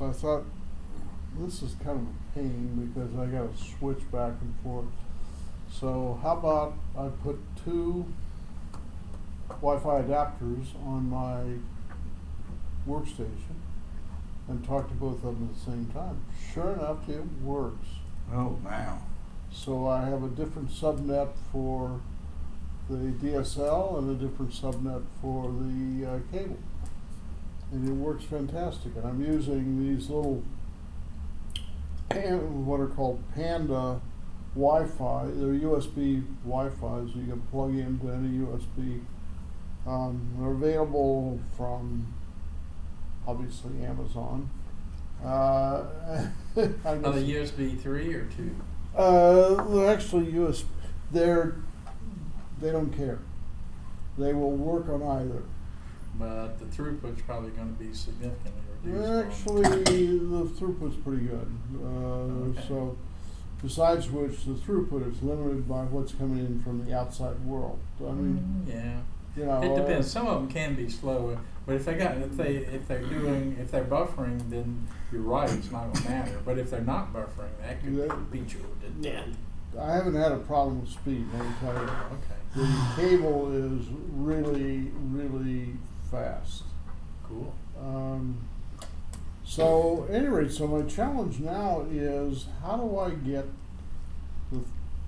So I thought, this is kind of a pain because I gotta switch back and forth. So how about I put 2 Wi-Fi adapters on my workstation and talk to both of them at the same time. Sure enough, it works. Oh, wow. So I have a different subnet for the DSL and a different subnet for the cable. And it works fantastic. And I'm using these little what are called Panda Wi-Fi. They're USB Wi-Fis you can plug into any USB. They're available from obviously Amazon. Are they USB 3 or 2? They're actually USB. They don't care. They will work on either. But the throughput's probably going to be significantly reduced. Actually, the throughput's pretty good. Okay. So, besides which, the throughput is limited by what's coming in from the outside world. I mean, yeah. you know, It depends. Some of them can be slow, but if they're buffering, then you're right. It's not going to matter. But if they're not buffering, that could beat you to death. I haven't had a problem with speed. Let me tell you. Okay. The cable is really, really fast. Cool. So, at any rate, so my challenge now is how do I get,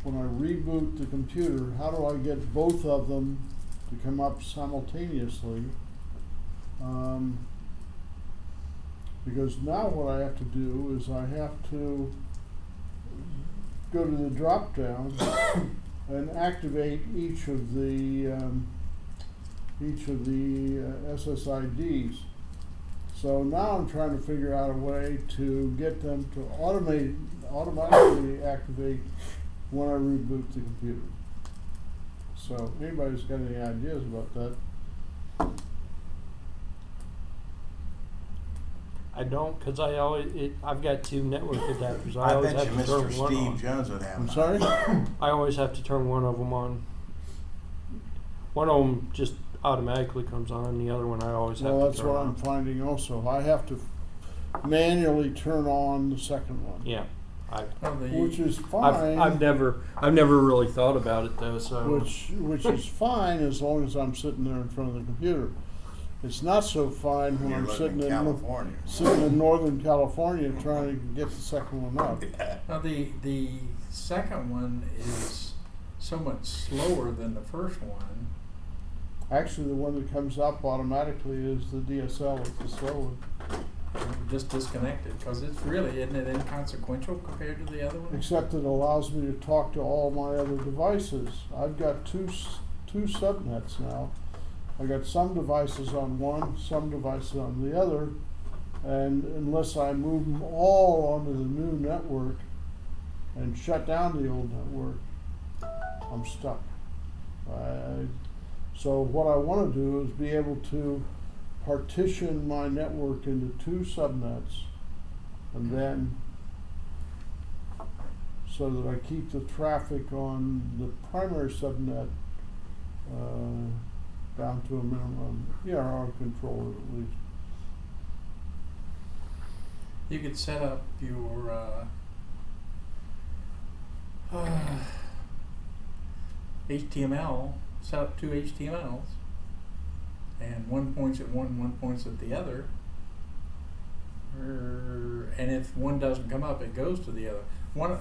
when I reboot the computer, how do I get both of them to come up simultaneously? Because now what I have to do is I have to go to the drop down and activate each of the SSIDs. So now I'm trying to figure out a way to get them to automatically activate when I reboot the computer. So anybody's got any ideas about that? I don't, because I've got 2 network adapters. I I always bet have you to turn Mr. one Steve on. Jones would have I'm an sorry? idea. I always have to turn one of them on. One of them just automatically comes on, the other one I always have Well, to that's turn what on. I'm finding also. I have to manually turn on the second one. Yeah, Which is fine. I've never really thought about it though. So which is fine as long as I'm sitting there in front of the computer. It's not so fine when You're I'm living sitting in California. sitting in Northern California trying to get the second one up. Now the second one is so much slower than the first one. Actually, the one that comes up automatically is the DSL. It's the slow one. Just disconnected because it's really, isn't it inconsequential compared to the other one? Except it allows me to talk to all my other devices. I've got two subnets now. I got some devices on one, some devices on the other, and unless I move them all onto the new network and shut down the old network, I'm stuck. So what I want to do is be able to partition my network into 2 subnets, and then so that I keep the traffic on the primary subnet down to a minimum, or control it at least. You could set up your HTML, set up 2 HTMLs, and one points at one points at the other. And if one doesn't come up, it goes to the other. I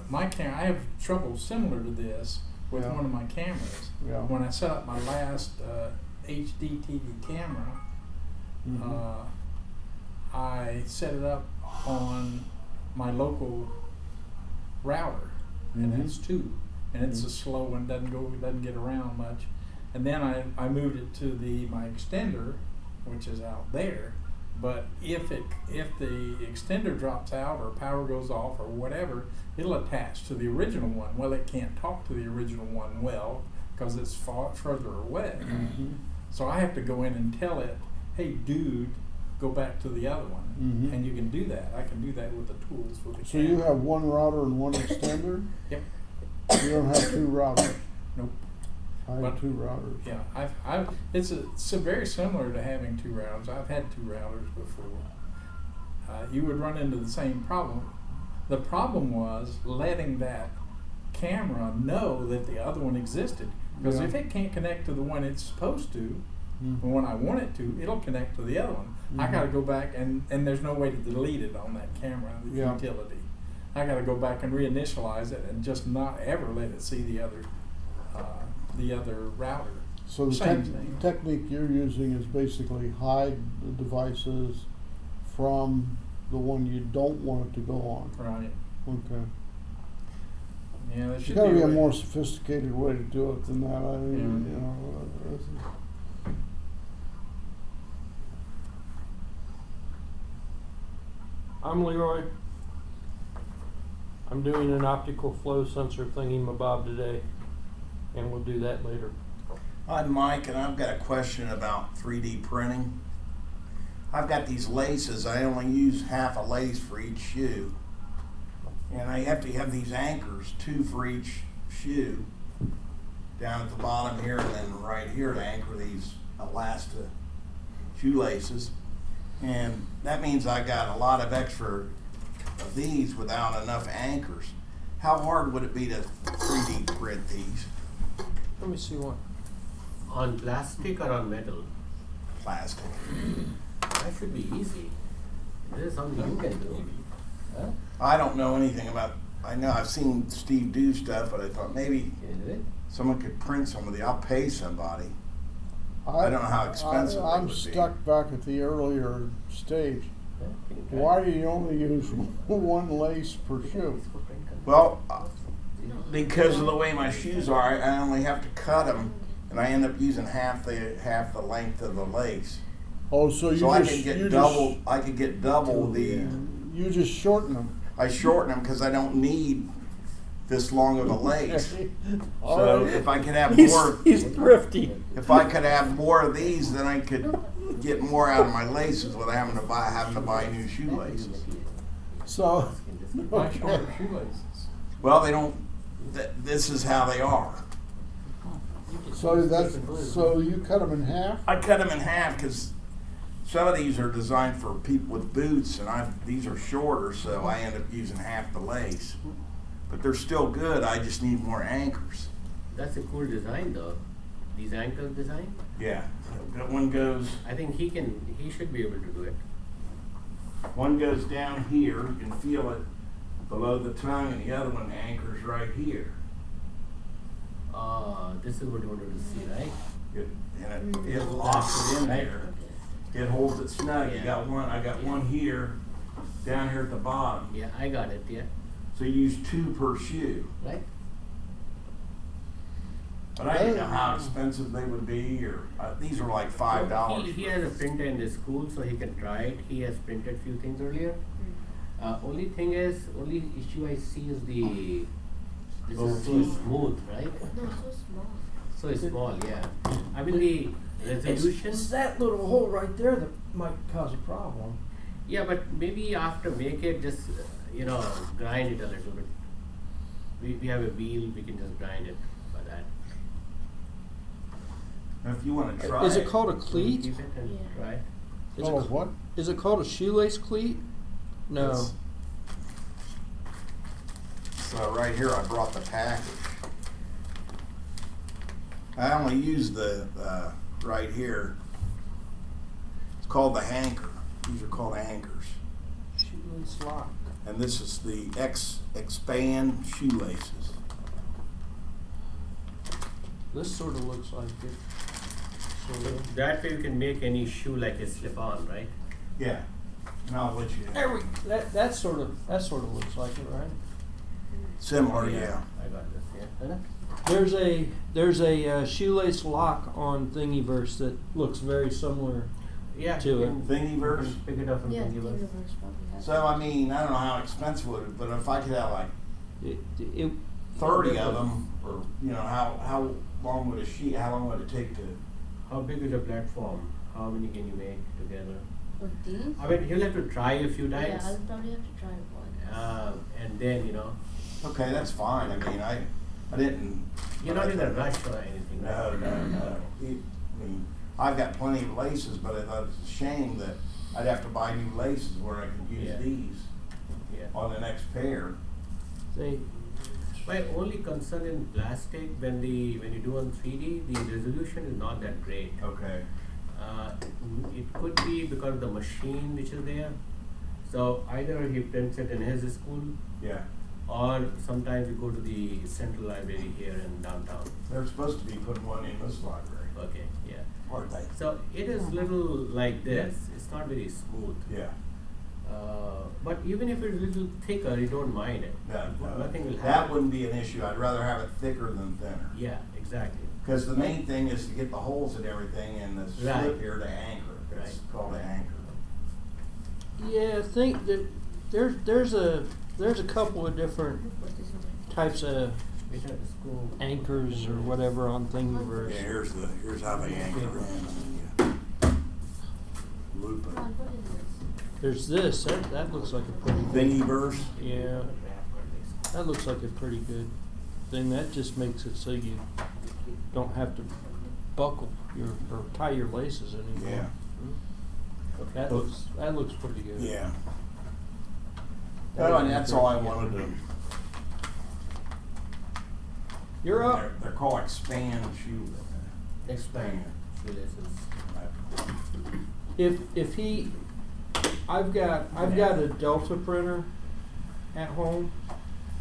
have trouble similar to this with one of my cameras. Yeah. When I set up my last HD TV camera, I set it up on my local router, and that's 2, and it's a slow one, doesn't get around much. And then I moved it to my extender, which is out there. But if the extender drops out or power goes off or whatever, it'll attach to the original one. Well, it can't talk to the original one well because it's far further away. So I have to go in and tell it, hey, dude, go back to the other one. And you can do that. I can do that with the tools with the camera. You have one router and one extender? Yep. You don't have 2 routers? Nope. I have 2 routers. Yeah, it's very similar to having 2 routers. I've had 2 routers before. you would run into the same problem. The problem was letting that camera know that the other one existed. Because Yeah. if it can't connect to the one it's supposed to, Mhm. and when I want it to, it'll connect to the other one. I Mhm. gotta go back and there's no way to delete it on that camera, the Yeah. utility. I gotta go back and reinitialize it and just not ever let it see the other router. So the Same thing. technique you're using is basically hide the devices from the one you don't want it to go on. Right. Okay. Yeah, there There's should gotta be a way. more sophisticated way to do it than that. I mean, Yeah. you know, this is. I'm Leroy. I'm doing an optical flow sensor thingy-mabob today, and we'll do that later. I'm Mike, and I've got a question about 3D printing. I've got these laces. I only use half a lace for each shoe. And I have to have these anchors, 2 for each shoe, down at the bottom here and then right here to anchor these elastic shoelaces. And that means I got a lot of extra of these without enough anchors. How hard would it be to 3D print these? Let me see one. On plastic or on metal? Plastic. That should be easy. This is something you can do. Huh? I don't know anything about, I know I've seen Steve do stuff, but I thought maybe Can you do it? someone could print some of the, I'll pay somebody. I don't know how expensive I'm it would be. stuck back at the earlier stage. Huh? Can you try? Why do you only use one lace per shoe? Well, because of the way my shoes are, I only have to cut them, and I end up using half the length of the lace. Oh, so you So I just, could get you double, I could get double the, just, you just shorten them. I shorten them because I don't need this long of a lace. All So right. if I could have more, He's thrifty. if I could have more of these, then I could get more out of my laces without having to buy new shoelaces. So, Buy okay. shorter shoelaces. Well, they don't. This is how they are. So so you cut them in half? I cut them in half because some of these are designed for people with boots, and these are shorter, so I end up using half the lace. But they're still good. I just need more anchors. That's a cool design though. These anchor design. Yeah, that one goes. I think he should be able to do it. One goes down here. You can feel it below the tongue, and the other one anchors right here. This is what you wanted to see, right? It locks it in there. It holds it snug. You Yeah. got one. I got one here, down here at the bottom. Yeah, I got it. Yeah, So you use 2 per shoe. right. But I didn't know how expensive they would be, or these are like $5. He has a printer in the school, so he can try it. He has printed few things earlier. Only thing is, only issue I see is this is so smooth, right? No, so small. So small, yeah. I mean the resolution. It's that little hole right there that might cause a problem. Yeah, but maybe after make it just grind it a little bit. We have a wheel, we can just grind it by that. Now, if you want to try Is it called a Keep cleat? it and Yeah. try it. Is Oh, it, what? is it called a shoelace cleat? No. It's- So right here, I brought the package. I only use the right here. It's called the hanker. These are called anchors. Shoelace lock. And this is the expand shoelaces. This sort of looks like it. Sort of. That way you can make any shoe like a slip on, right? Yeah. And I'll let you. There we. That sort of looks like it, right? Similar, yeah. I got this, yeah. There's a shoelace lock on Thingiverse that looks very similar. Yeah. To you it. can- Thingiverse? you can Pick it up from Yeah, Thingiverse. Thingiverse probably has. So I mean, I don't know how expensive it would, but if I could have like It 30 of them, or how long would it take to? How big is the platform? How many can you make together? With these? I mean, he'll have to try a few Yeah, times. I'll probably have to try it once. And then, Okay, that's fine. I mean, I didn't. you're not in a rush or anything, right? No. I mean, I've got plenty of laces, but I thought it's a shame that I'd have to buy new laces where I could use Yeah. these Yeah. on the next pair. See, My only concern in plastic when you do on 3D, the resolution is not that great. Okay. It could be because of the machine which is there. So either he prints it in his school, Yeah. or sometimes you go to the central library here in downtown. They're supposed to be putting one in this library, Okay, yeah. aren't they? So it is little like this. It's not very smooth. Yeah. But even if it's a little thicker, you don't mind it. Nothing will happen. That wouldn't be an issue. I'd rather have it thicker than thinner. Yeah, exactly. Because the main thing is to get the holes and everything and the slip Right. here to anchor. It's Right. called an anchor. yeah, I think that there's a couple of different types of We have to school. anchors or whatever on Thingiverse. Yeah, here's how they anchor in. Loop Come on, it. what is this? There's this. That looks like a pretty good. Thingiverse. Yeah, that looks like a pretty good thing. That just makes it so you don't have to buckle or tie your laces anymore. Yeah. That looks pretty good. Yeah. Oh, and that's all I wanted to. You're up. They're called expand shoe. Expand. Shoelaces. If he, I've got a Delta printer at home,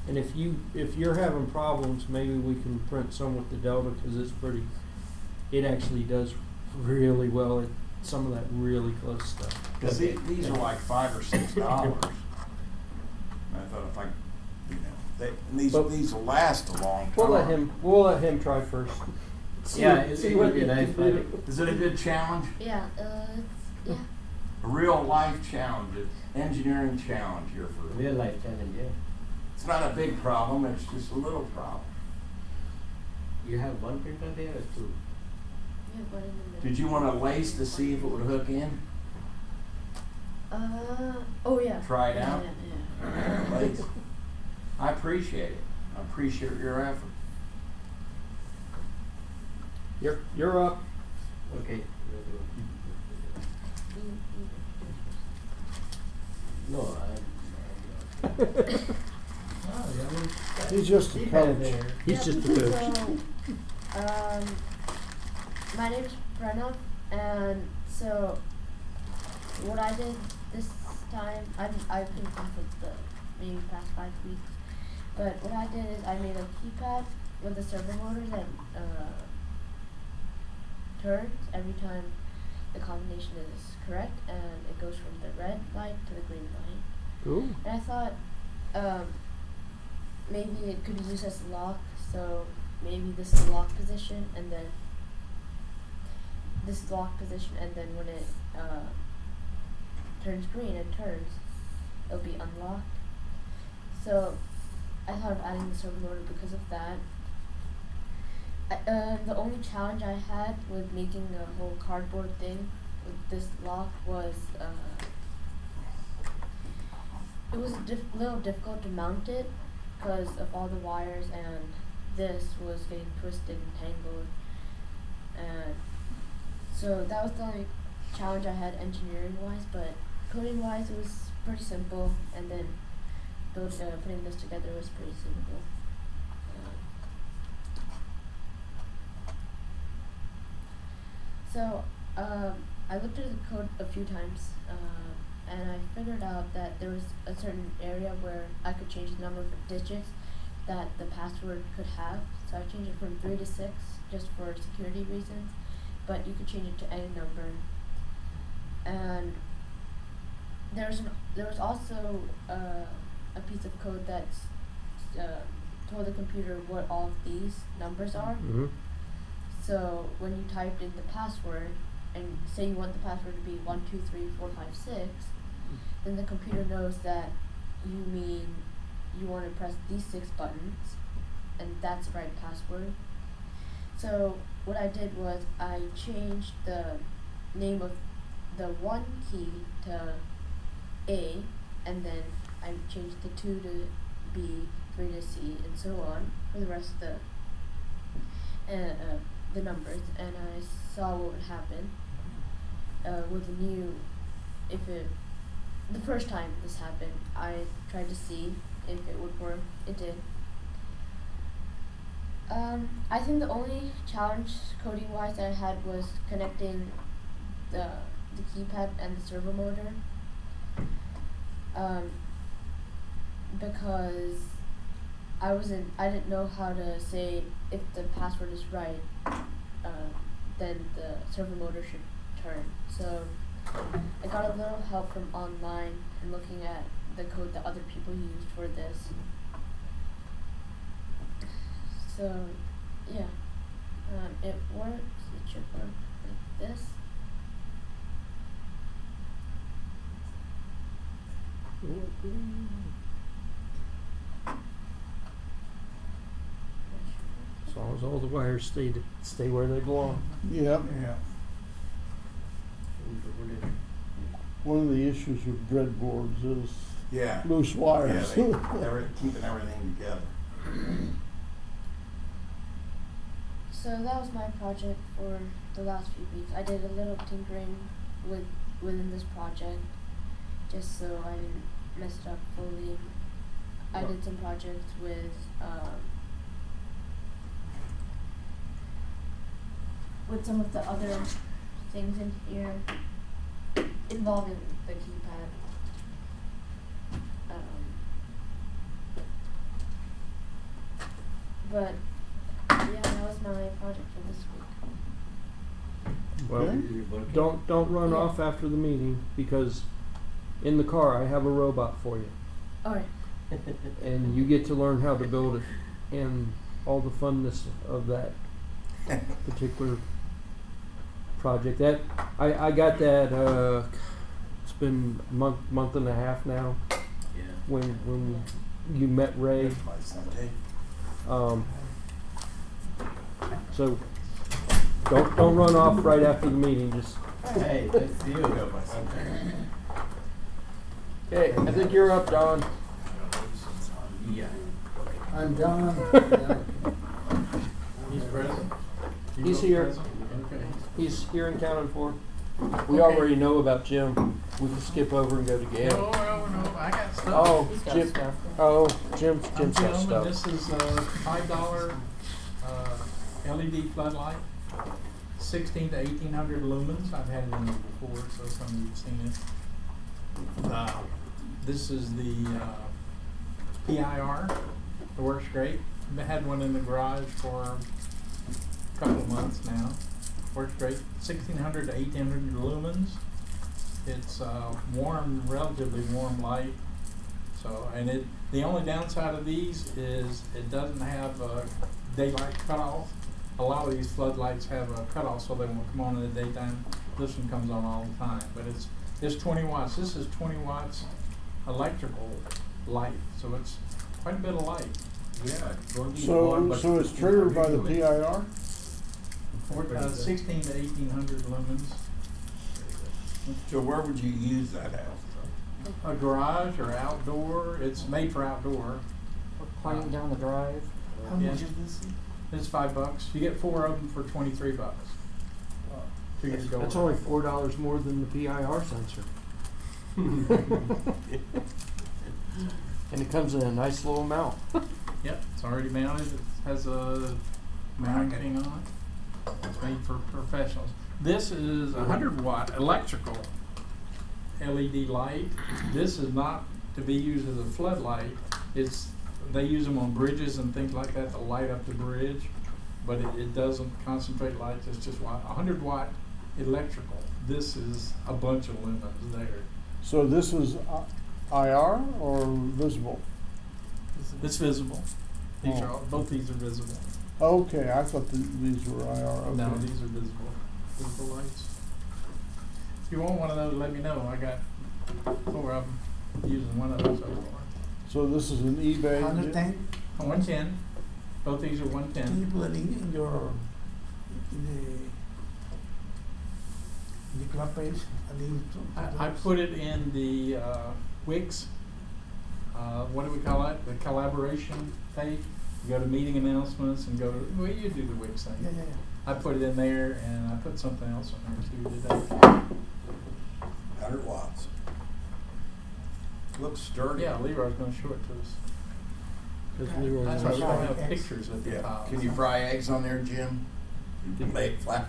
and if you're having problems, maybe we can print some with the Delta because it actually does really well at some of that really close stuff. Because these are like $5 or $6. And I thought if I, these will last a long time. We'll let him try first. Yeah, it would be a nice project. Is it a good challenge? Yeah, yeah. A real life challenge, an engineering challenge here for. Real life challenge, yeah. It's not a big problem, it's just a little problem. You have one printer there or two? Yeah, one in the middle. Did you want a lace to see if it would hook in? Oh yeah. Try it Yeah, out? yeah. Lace. I appreciate it. I appreciate your effort. You're up. Okay. Mm, No, He's just a coach. He's just a So, coach. my name's Pranav, and so what I did this time, I've been for the maybe past 5 weeks, but what I did is I made a keypad with the servo motor that turns every time the combination is correct, and it goes from the red light to the green light. Cool. And I thought maybe it could be used as a lock, so maybe this is the lock position, and then this is the lock position, and then when it turns green, it'll be unlocked. So I thought of adding the servo motor because of that. The only challenge I had with making a whole cardboard thing with this lock was it was little difficult to mount it because of all the wires, and this was getting twisted and tangled, and so that was the only challenge I had engineering wise, but coding wise it was pretty simple, and then putting this together was pretty simple. So I looked at the code a few times, and I figured out that there was a certain area where I could change the number of digits that the password could have. So I changed it from 3 to 6 just for security reasons, but you could change it to any number. And there was also a piece of code that told the computer what all of these numbers are. Mm-hmm. So when you typed in the password, and say you want the password to be 123456, then the computer knows that you mean you want to press these 6 buttons, and that's the right password. So what I did was I changed the name of the 1 key to A, and then I changed the 2 to B, 3 to C, and so on for the rest of the numbers, and I saw what would happen with the new the first time this happened, I tried to see if it would work. It did. I think the only challenge coding wise that I had was connecting the keypad and the servo motor. Because I didn't know how to say if the password is right, then the servo motor should turn. So I got a little help from online and looking at the code that other people used for this. So yeah, it works. It should work like this. As long as all the wires stay where they belong. Yep. Yeah. One of the issues with breadboards is Yeah. loose wires. Yeah, they're keeping everything together. So that was my project for the last few weeks. I did a little tinkering within this project, just so I didn't mess it up fully. I did some projects with some of the other things in here involving the keypad. But yeah, that was my project for this week. Well, Okay. don't run Yeah. off after the meeting, because in the car I have a robot for you, Alright. and you get to learn how to build it and all the funness of that particular project. That I got that. It's been a month and a half now. Yeah. When you met Ray. That's my Sunday. So don't run off right after the meeting. Just Hey, let's see you. Got my Sunday. okay. I think you're up, Don. Yeah. I'm John. He's present? He's here. Okay. He's here and counted for. We already know about Jim. We can skip over and go to Gail. No, I got stuff. Oh, He's got Jim. stuff. Oh, Jim's I'm got Jim, and stuff. this is a $5 LED floodlight, 16 to 1800 lumens. I've had it in there before, so some of you've seen it. This is the PIR. It works great. I had one in the garage for a couple of months now. Works great. 1600 to 1800 lumens. It's warm, relatively warm light. So, and the only downside of these is it doesn't have a daylight cutoff. A lot of these floodlights have a cutoff, so they won't come on in the daytime. This one comes on all the time, but it's 20 watts. This is 20 watts electrical light, so it's quite a bit of light. Yeah. Don't be warm, but So it's triggered by the PIR? 16 to 1800 lumens. So where would you use that at? A garage or outdoor. It's made for outdoor. Climbing down the drive. How much is this? It's $5. You get 4 of them for $23. 2 years ago. That's only $4 more than the PIR sensor. And it comes in a nice little mount. Yep, it's already mounted. It has a mounting thing on it. It's made for professionals. This is a 100-watt electrical LED light. This is not to be used as a floodlight. They use them on bridges and things like that to light up the bridge, but it doesn't concentrate lights. It's just 100-watt electrical. This is a bunch of lumens there. So this is IR or visible? It's visible. These Oh. are both these are visible. Okay, I thought these were IR. Okay. No, these are visible lights. If you want one of those, let me know. I got 4 of them using one of those so far. So this is an eBay. 110. 110. Both these are Can you 110. put a link in your in the club page? A link to I those? put it in the Wix. What do we call it? The collaboration page. You go to meeting announcements and go to, well, you do the Wix thing. Yeah, yeah, yeah. I put it in there, and I put something else in there too today. How 100 watts. Looks sturdy. Yeah, Leroy's gonna show it to us. Because Leroy That's wants why we to- don't have pictures at the Yeah. top. Can you fry eggs on there, Jim? You can make fry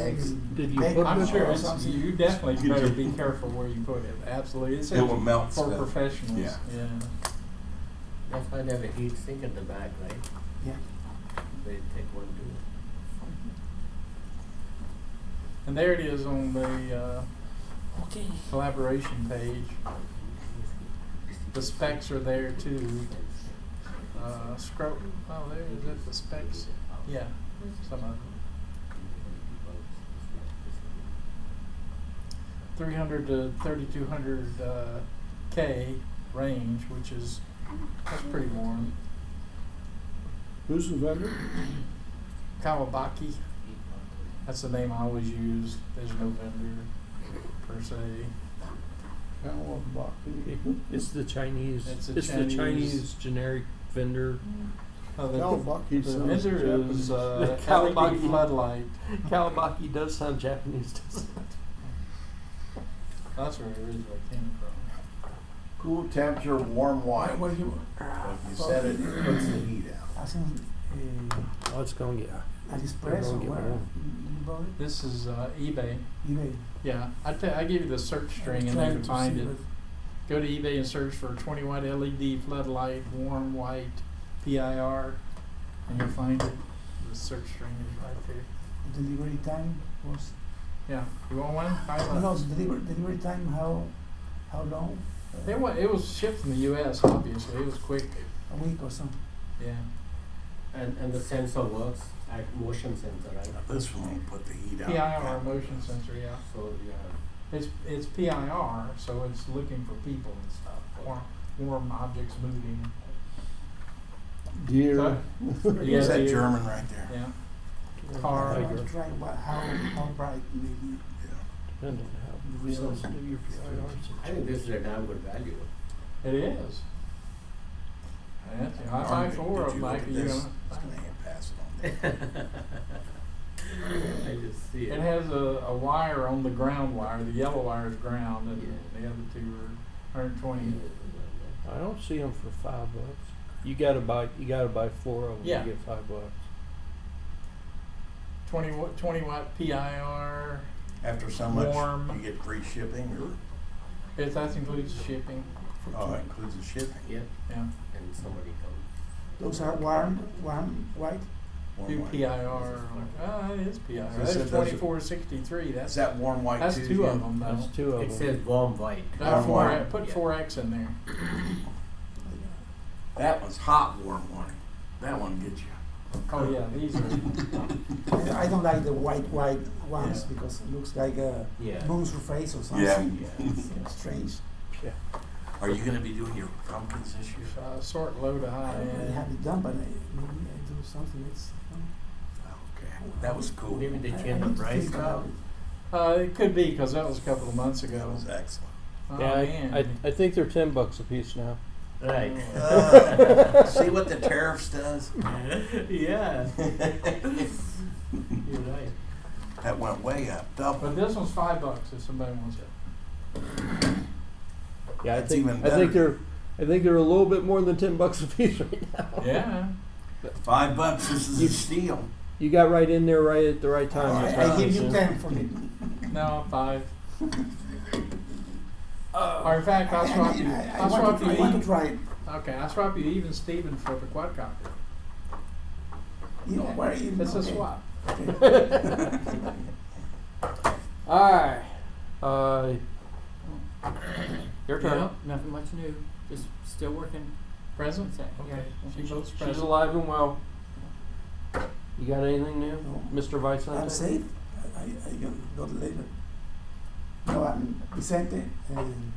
eggs. Did you Bacon put I'm the- sure or it's, something. you definitely better be careful where you put it, absolutely. It's It will melt for stuff. professionals, Yeah. yeah. That's why they have a heat sink at the back, right? Yeah. They take one too. And there it is on the Okay. collaboration page. The specs are there too. Scroll, oh, there is it, the specs, yeah, some of them. 300 to 3200 K range, which is, that's pretty warm. Who's the vendor? Kawabaki, that's the name I always use. There's no vendor per se. Kawabaki. It's the Chinese. It's a the Chinese- Chinese generic vendor. Oh, Kawabaki the sounds vendor is Japanese. LED Kawabaki. floodlight. Kawabaki does sound Japanese, doesn't it? That's where it originally came from. Cool temperature, warm white. What you? Like you said, it puts the heat out. I think Oh, it's going to get. AliExpress or Don't get where warm. you bought it? This is eBay. eBay. Yeah, I give you the search string and Trying then to find see it. what- Go to eBay and search for 20 watt LED floodlight, warm white, PIR, and you'll find it. The search string is right there. Delivery time was Yeah, you want one? $5. no delivery time how long? It was shipped from the U.S. Obviously, it was quick. A week or something. Yeah. And the sensor works at motion sensor, right? This one won't put the heat out. PIR motion sensor. Yeah. So yeah. It's PIR, so it's looking for people and stuff. Warm objects moving. Deer. So- Use that deer. German right there. Yeah. I Car. want to try how bright maybe Depends on how the results. sensitive your PIR I think this is a damn good value. It is. I buy Army, 4 of did them. you Like, look at you this? know, It's gonna hand pass it on there. I just see it it. has a wire on the ground wire. The yellow wire is ground, and the other two are 120. I don't see them for $5. You gotta buy 4 of them. Yeah. You get $5. 20 watt PIR. After so much, Warm. you get free shipping, or That includes shipping. oh, it includes the shipping. Yeah, Yeah. and somebody comes. Those are warm, white. Warm Two white. PIR. It is PIR. So it That's said those are- 2463. Is That's that warm white that's too, 2 of Jim? them though. That's 2 of It them. says warm white. Warm white. Put Yeah. 4X in there. That was hot warm white. That one gets you. Oh yeah, these are. I don't like the white ones Yeah. because it looks like a Yeah. moon's face or something. Yeah. It's strange. Yeah. Are you gonna be doing your pumpkins this year? Sort low to I high don't really have end. it done, but maybe I do something. It's Okay, that was cool. Maybe they I change the need to price think now. about it. It could be because that was a couple of months That ago. was excellent. Oh, Yeah, man. I think they're $10 a piece now. Right. See what the tariffs does? Yeah. You're right. That went way up, double. But this one's $5 if somebody wants it. Yeah, That's even I better. think they're a little bit more than $10 a piece right now. Yeah. $5, this is a steal. You got right in there right at the right time. Mr. I give you Hutchinson. 10 for it. No, 5. Or in fact, I'll swap you. I I'll swap you. want to try it. Okay, I'll swap you even Steven for the quadcopter. You know where you It's a okay. swap. All right. Your turn. Yep, nothing much new. Just still working. Present? That's it, yeah. Okay. She votes She's present. alive and well. You got anything new, No. Mr. Vice? I'm safe. I got it later. No, I'm Vicente, and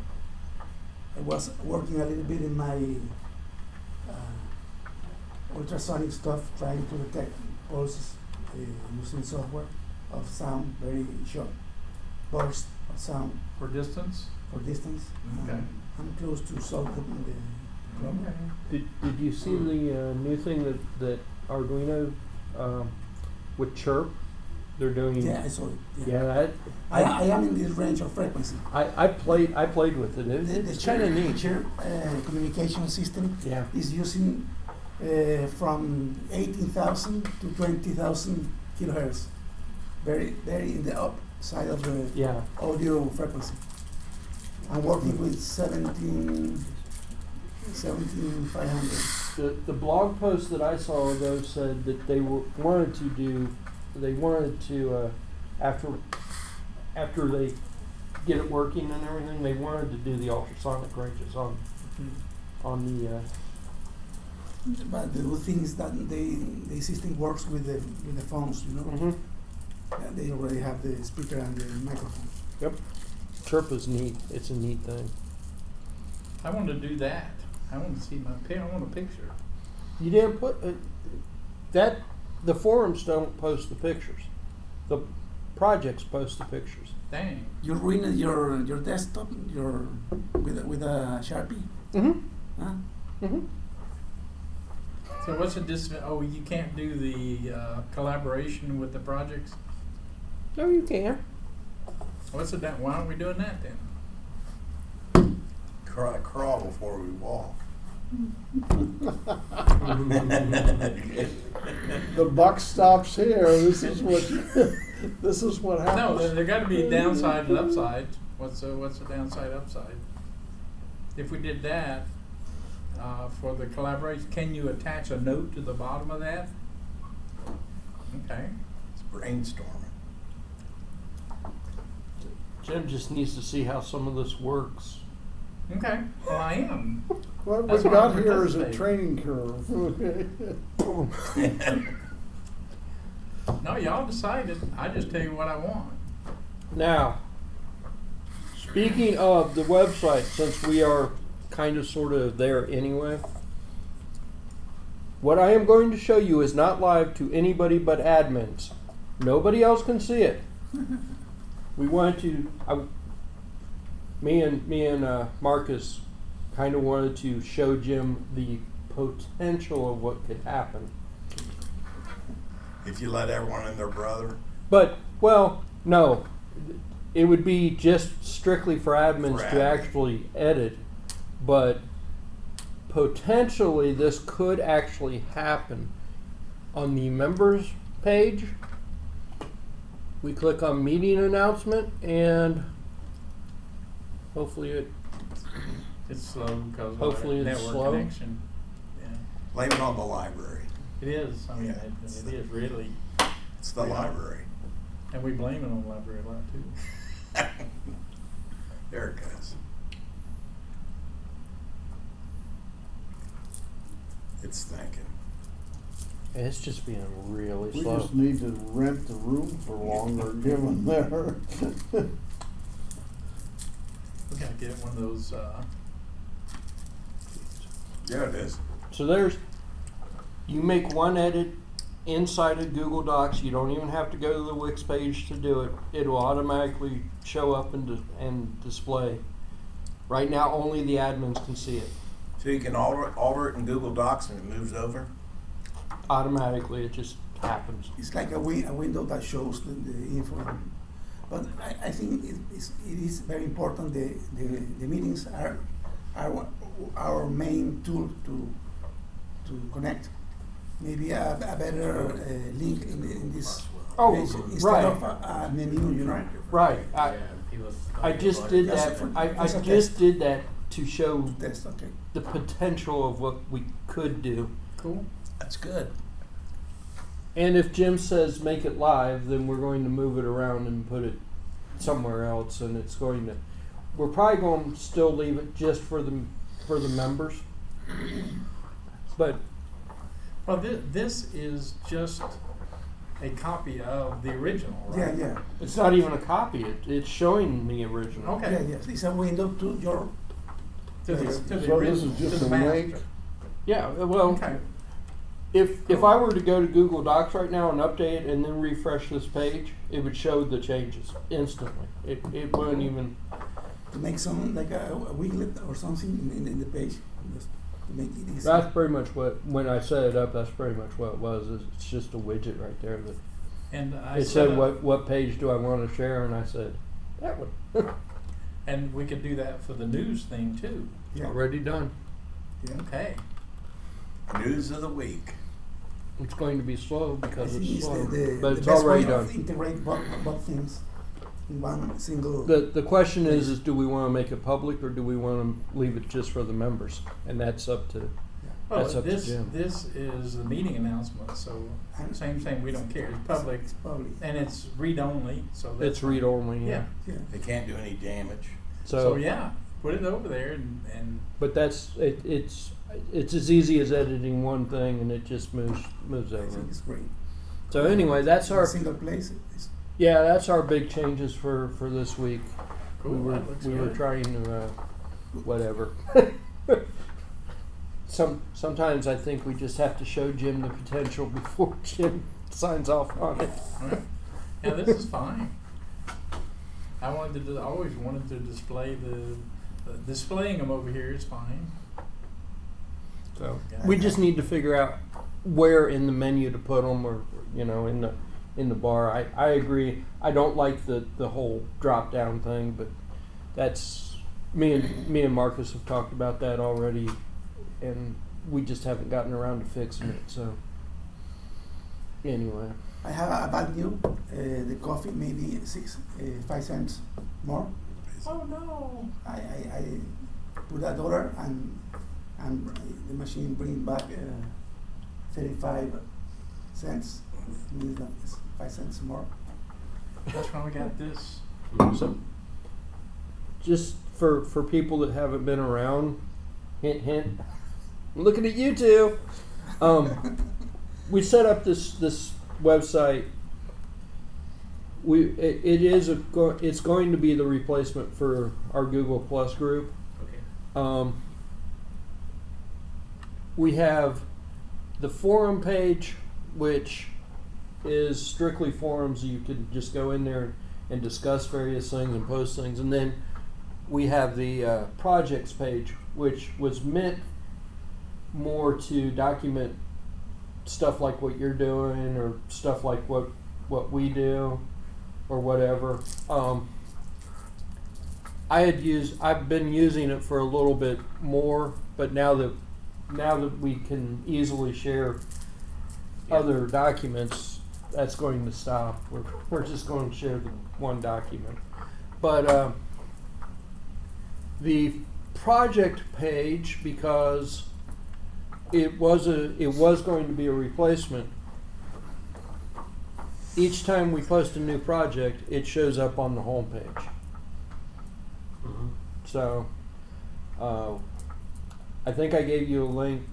I was working a little bit in my ultrasonic stuff, trying to detect pulses using software of sound, very short bursts of sound For distance? for distance. Okay. I'm close to solve the problem. Did you see the new thing that Arduino with Chirp? They're doing. Yeah, I saw it. Yeah, that, I am in this range of frequency. I played with it. It's kind of neat. Share communication system Yeah. is using from 18,000 to 20,000 kilohertz. Very in the upside of the Yeah. audio frequency. I'm working with 17,500. The blog post that I saw though said that they wanted to after they get it working and everything, they wanted to do the ultrasonic ranges on the But the good thing is that the system works with the phones, you know. mhm. They already have the speaker and the microphone. Yep. Chirpa's neat. It's a neat thing. I want to do that. I want to see my I want a picture. You didn't put that. The forums don't post the pictures. The projects post the pictures. Dang. You ruined your desktop with a Sharpie, Mhm. huh? Mhm. So what's the oh, you can't do the collaboration with the projects? No, you can. What's the why aren't we doing that then? Crawl before we walk. The buck stops here. This is what No, happens. there got to be downside and upside. What's the downside upside? If we did that for the collaboration, can you attach a note to the bottom of that? Okay. It's brainstorming. Jim just needs to see how some of this works. Okay. Well, I am. What That's we've why got I'm here is a participating. training curve. No, y'all decided. I just tell you what I want. Now, speaking of the website, since we are kind of sort of there anyway, what I am going to show you is not live to anybody but admins. Nobody else can see it. We wanted to, me and Marcus kind of wanted to show Jim the potential of what could happen. If you let everyone and their brother. But, well, no. It would be just strictly for admins For to admin. actually edit. But potentially this could actually happen. On the members page, we click on meeting announcement and hopefully it, It's slow because of Hopefully our it's network slow. connection. Yeah. Blame it on the library. It is. I mean, Yeah. it is really. It's the Yeah. library. And we blame it on the library a lot too. There it goes. It's thinking. it's just being really We slow. just need to rent the room for longer, give them there. We gotta get one of those. There it is. So there's, you make one edit inside of Google Docs. You don't even have to go to the Wix page to do it. It will automatically show up and display. Right now, only the admins can see it. So you can alter it in Google Docs and it moves over. Automatically, it just happens. It's like a window that shows the info. But I think it is very important. The meetings are our main tool to connect. Maybe a better link in this Oh, page instead right. of a menu, you know. Right. He was I talking just about did it. That's that. a- I that's a just test. did that to show Test, okay. the potential of what we could do. Cool. That's good. And if Jim says make it live, then we're going to move it around and put it somewhere else, and it's going to. We're probably going to still leave it just for the members. But Well, this is just a copy of the original, right? Yeah. it's not even a copy. It's showing the original. Okay. Yeah, yes. It's a window to your. To the, Yes. to the So this original, is just to the a master. link? Yeah. Well, Okay. if I were to go to Google Docs right now and update it and then refresh this page, it would show the changes instantly. It wouldn't even. To make some like a wiglet or something in the page, just to make it easy. That's pretty much what, when I set it up, that's pretty much what it was. It's just a widget right there that And I It set said, up- what page do I want to share? And I said, that one. And we could do that for the news thing too. Yeah. Already done. Okay. News of the week. It's going to be slow I because think it's it's slow, the but it's best already way of done. integrate both things in one single. The question is do we want to make it public or do we want to leave it just for the members? And that's up to, Well, that's up to this Jim. this is the meeting announcement, so And same thing. We don't care. It's public, It's public. and it's read only. So that's It's read only, yeah. Yeah. Yeah. They can't do any damage. So yeah, put it over there and But that's it's as easy as editing one thing and it just moves I over. think it's great. So anyway, that's In our a single place. yeah, that's our big changes for this week. cool. we were that looks we were good. trying to whatever. Sometimes I think we just have to show Jim the potential before Jim signs off on it. Alright. Yeah, this is fine. I wanted to. I always wanted to display displaying them over here is fine. So Yeah. we just need to figure out where in the menu to put them, or in the bar. I agree. I don't like the whole drop down thing, but that's me and Marcus have talked about that already, and we just haven't gotten around to fixing it. So anyway, I have a bad news. The coffee maybe 5 cents more. Oh no! I put that order and the machine bring back 35 cents. Means that it's 5 cents more. That's why we got this. so just for people that haven't been around, hint hint. I'm looking at you two. We set up this website. It's going to be the replacement for our Google Plus group. Okay. We have the forum page, which is strictly forums. You can just go in there and discuss various things and post things. And then we have the projects page, which was meant more to document stuff like what you're doing or stuff like what we do or whatever. I've been using it for a little bit more, but now that we can easily share other documents, that's going to stop. We're just going to share the one document. But the project page, because it was going to be a replacement. Each time we post a new project, it shows up on the home page. Mm-hmm. So, I think I gave you a link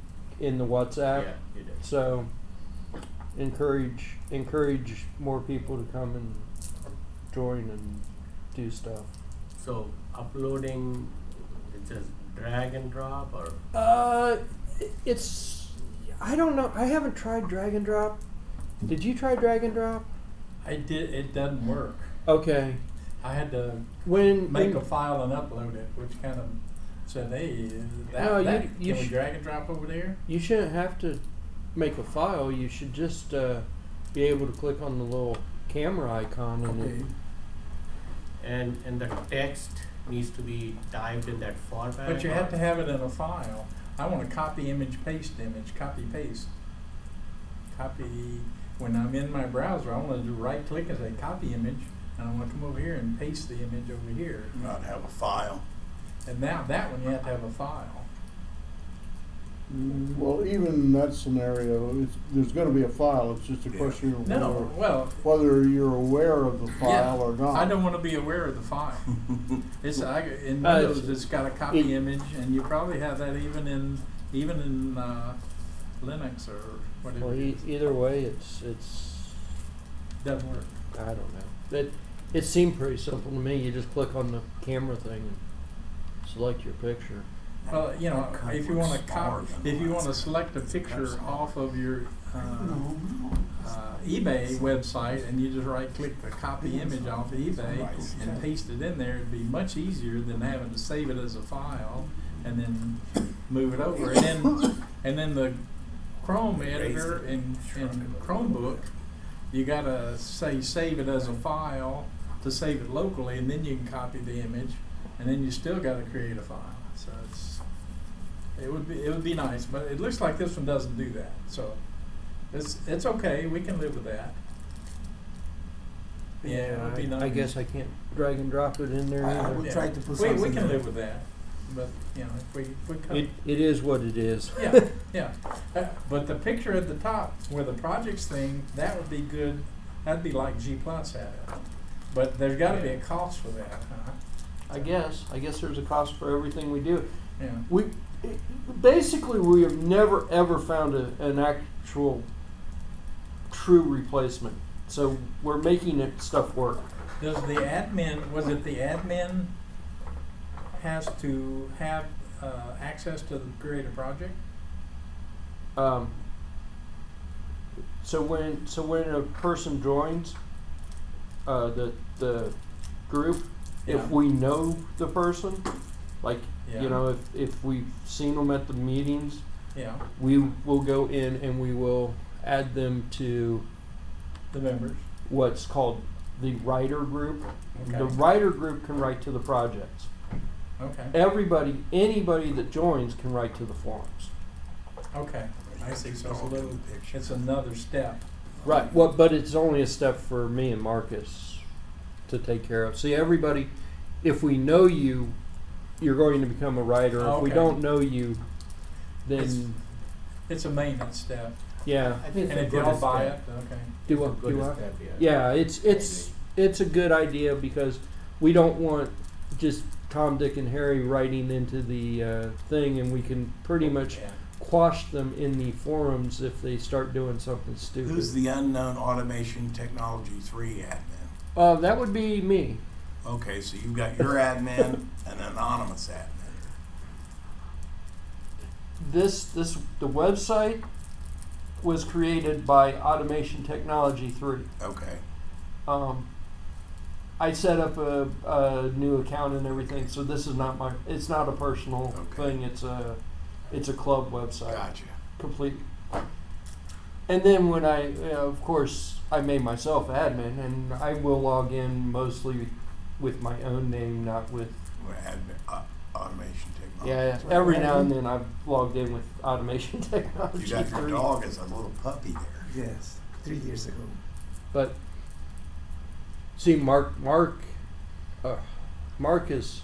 in the WhatsApp. Yeah, you did. So, encourage more people to come and join and do stuff. So uploading, it says drag and drop or I don't know. I haven't tried drag and drop. Did you try drag and drop? I did. It doesn't work. Okay. I had to When make a file and upload it, which kind of said, "Hey, No, you can we should- drag and drop over there?" you shouldn't have to make a file. You should just be able to click on the little camera icon and Okay. and the text needs to be typed in that format. But you have to have it in a file. I want to copy image, paste image, copy paste. Copy. When I'm in my browser, I want to do right click and say copy image, and I want to come over here and paste the image over here. Not have a file. And now that one you have to have a file. Well, even in that scenario, there's going to be a file. It's just a Yeah. question of No, well, whether you're aware of the file or not. I don't want to be aware of the file. It's in Windows. It's got a copy image, and you probably have that even in Linux or whatever. well, it is. either way, it's Doesn't work. I don't know. It seemed pretty simple to me. You just click on the camera thing and select your picture. Well, you know, That if you want to smaller than if you want to lots. select a picture That's off of your No. eBay website and you just right click the copy image off of eBay and paste it in there, it'd be much easier than having to save it as a file and then move it over. And then the Chrome editor in Chromebook you gotta say save it as a file to save it locally, and then you can copy the image, and then you still gotta create a file. So it would be nice, but it looks like this one doesn't do that. So it's okay. We can live with that. Yeah, it would be nice. I guess I can't drag and drop it in there I either. would try to put we something can there. live with that, but you know, if we come. It is what it is. Yeah, yeah. But the picture at the top where the projects thing, that would be good. That'd be like G Plus had it. But there's got to be a cost for that, huh? I guess there's a cost for everything we do. Yeah. Basically we have never ever found an actual true replacement. So we're making it stuff work. Does the admin? Was it the admin has to have access to create a project? So when a person joins the group, Yeah. if we know the person, like Yeah. you know, if we've seen them at the meetings, Yeah. we will go in and we will add them to The members. what's called the writer group. Okay. The writer group can write to the projects. Okay. Anybody that joins can write to the forums. Okay. I see. So it's another step. Right. Well, but it's only a step for me and Marcus to take care of. See, everybody, if we know you, you're going to become a writer. If we Okay. don't know you, then It's a maintenance step. yeah. I think And it's if a y'all good buy step. it, okay. Do It's a what? good Do what? step, Yeah. It's a good idea because we don't want just Tom, Dick, and Harry writing into the thing, and we can pretty much Yeah. quash them in the forums if they start doing something stupid. Who's the unknown automation technology 3 admin? That would be me. Okay, so you've got your admin and an anonymous admin. The website was created by Automation Technology 3. Okay. I set up a new account and everything, so this is not it's not a personal Okay. thing, it's a club website. Gotcha. Completely. And then when of course, I made myself admin, and I will log in mostly with my own name, not with. We're admin, automation technology. Yeah, every now and then I've logged in with Automation Technology. You got your 3. dog as a little puppy there. Yes, 3 years ago. But see, Mark has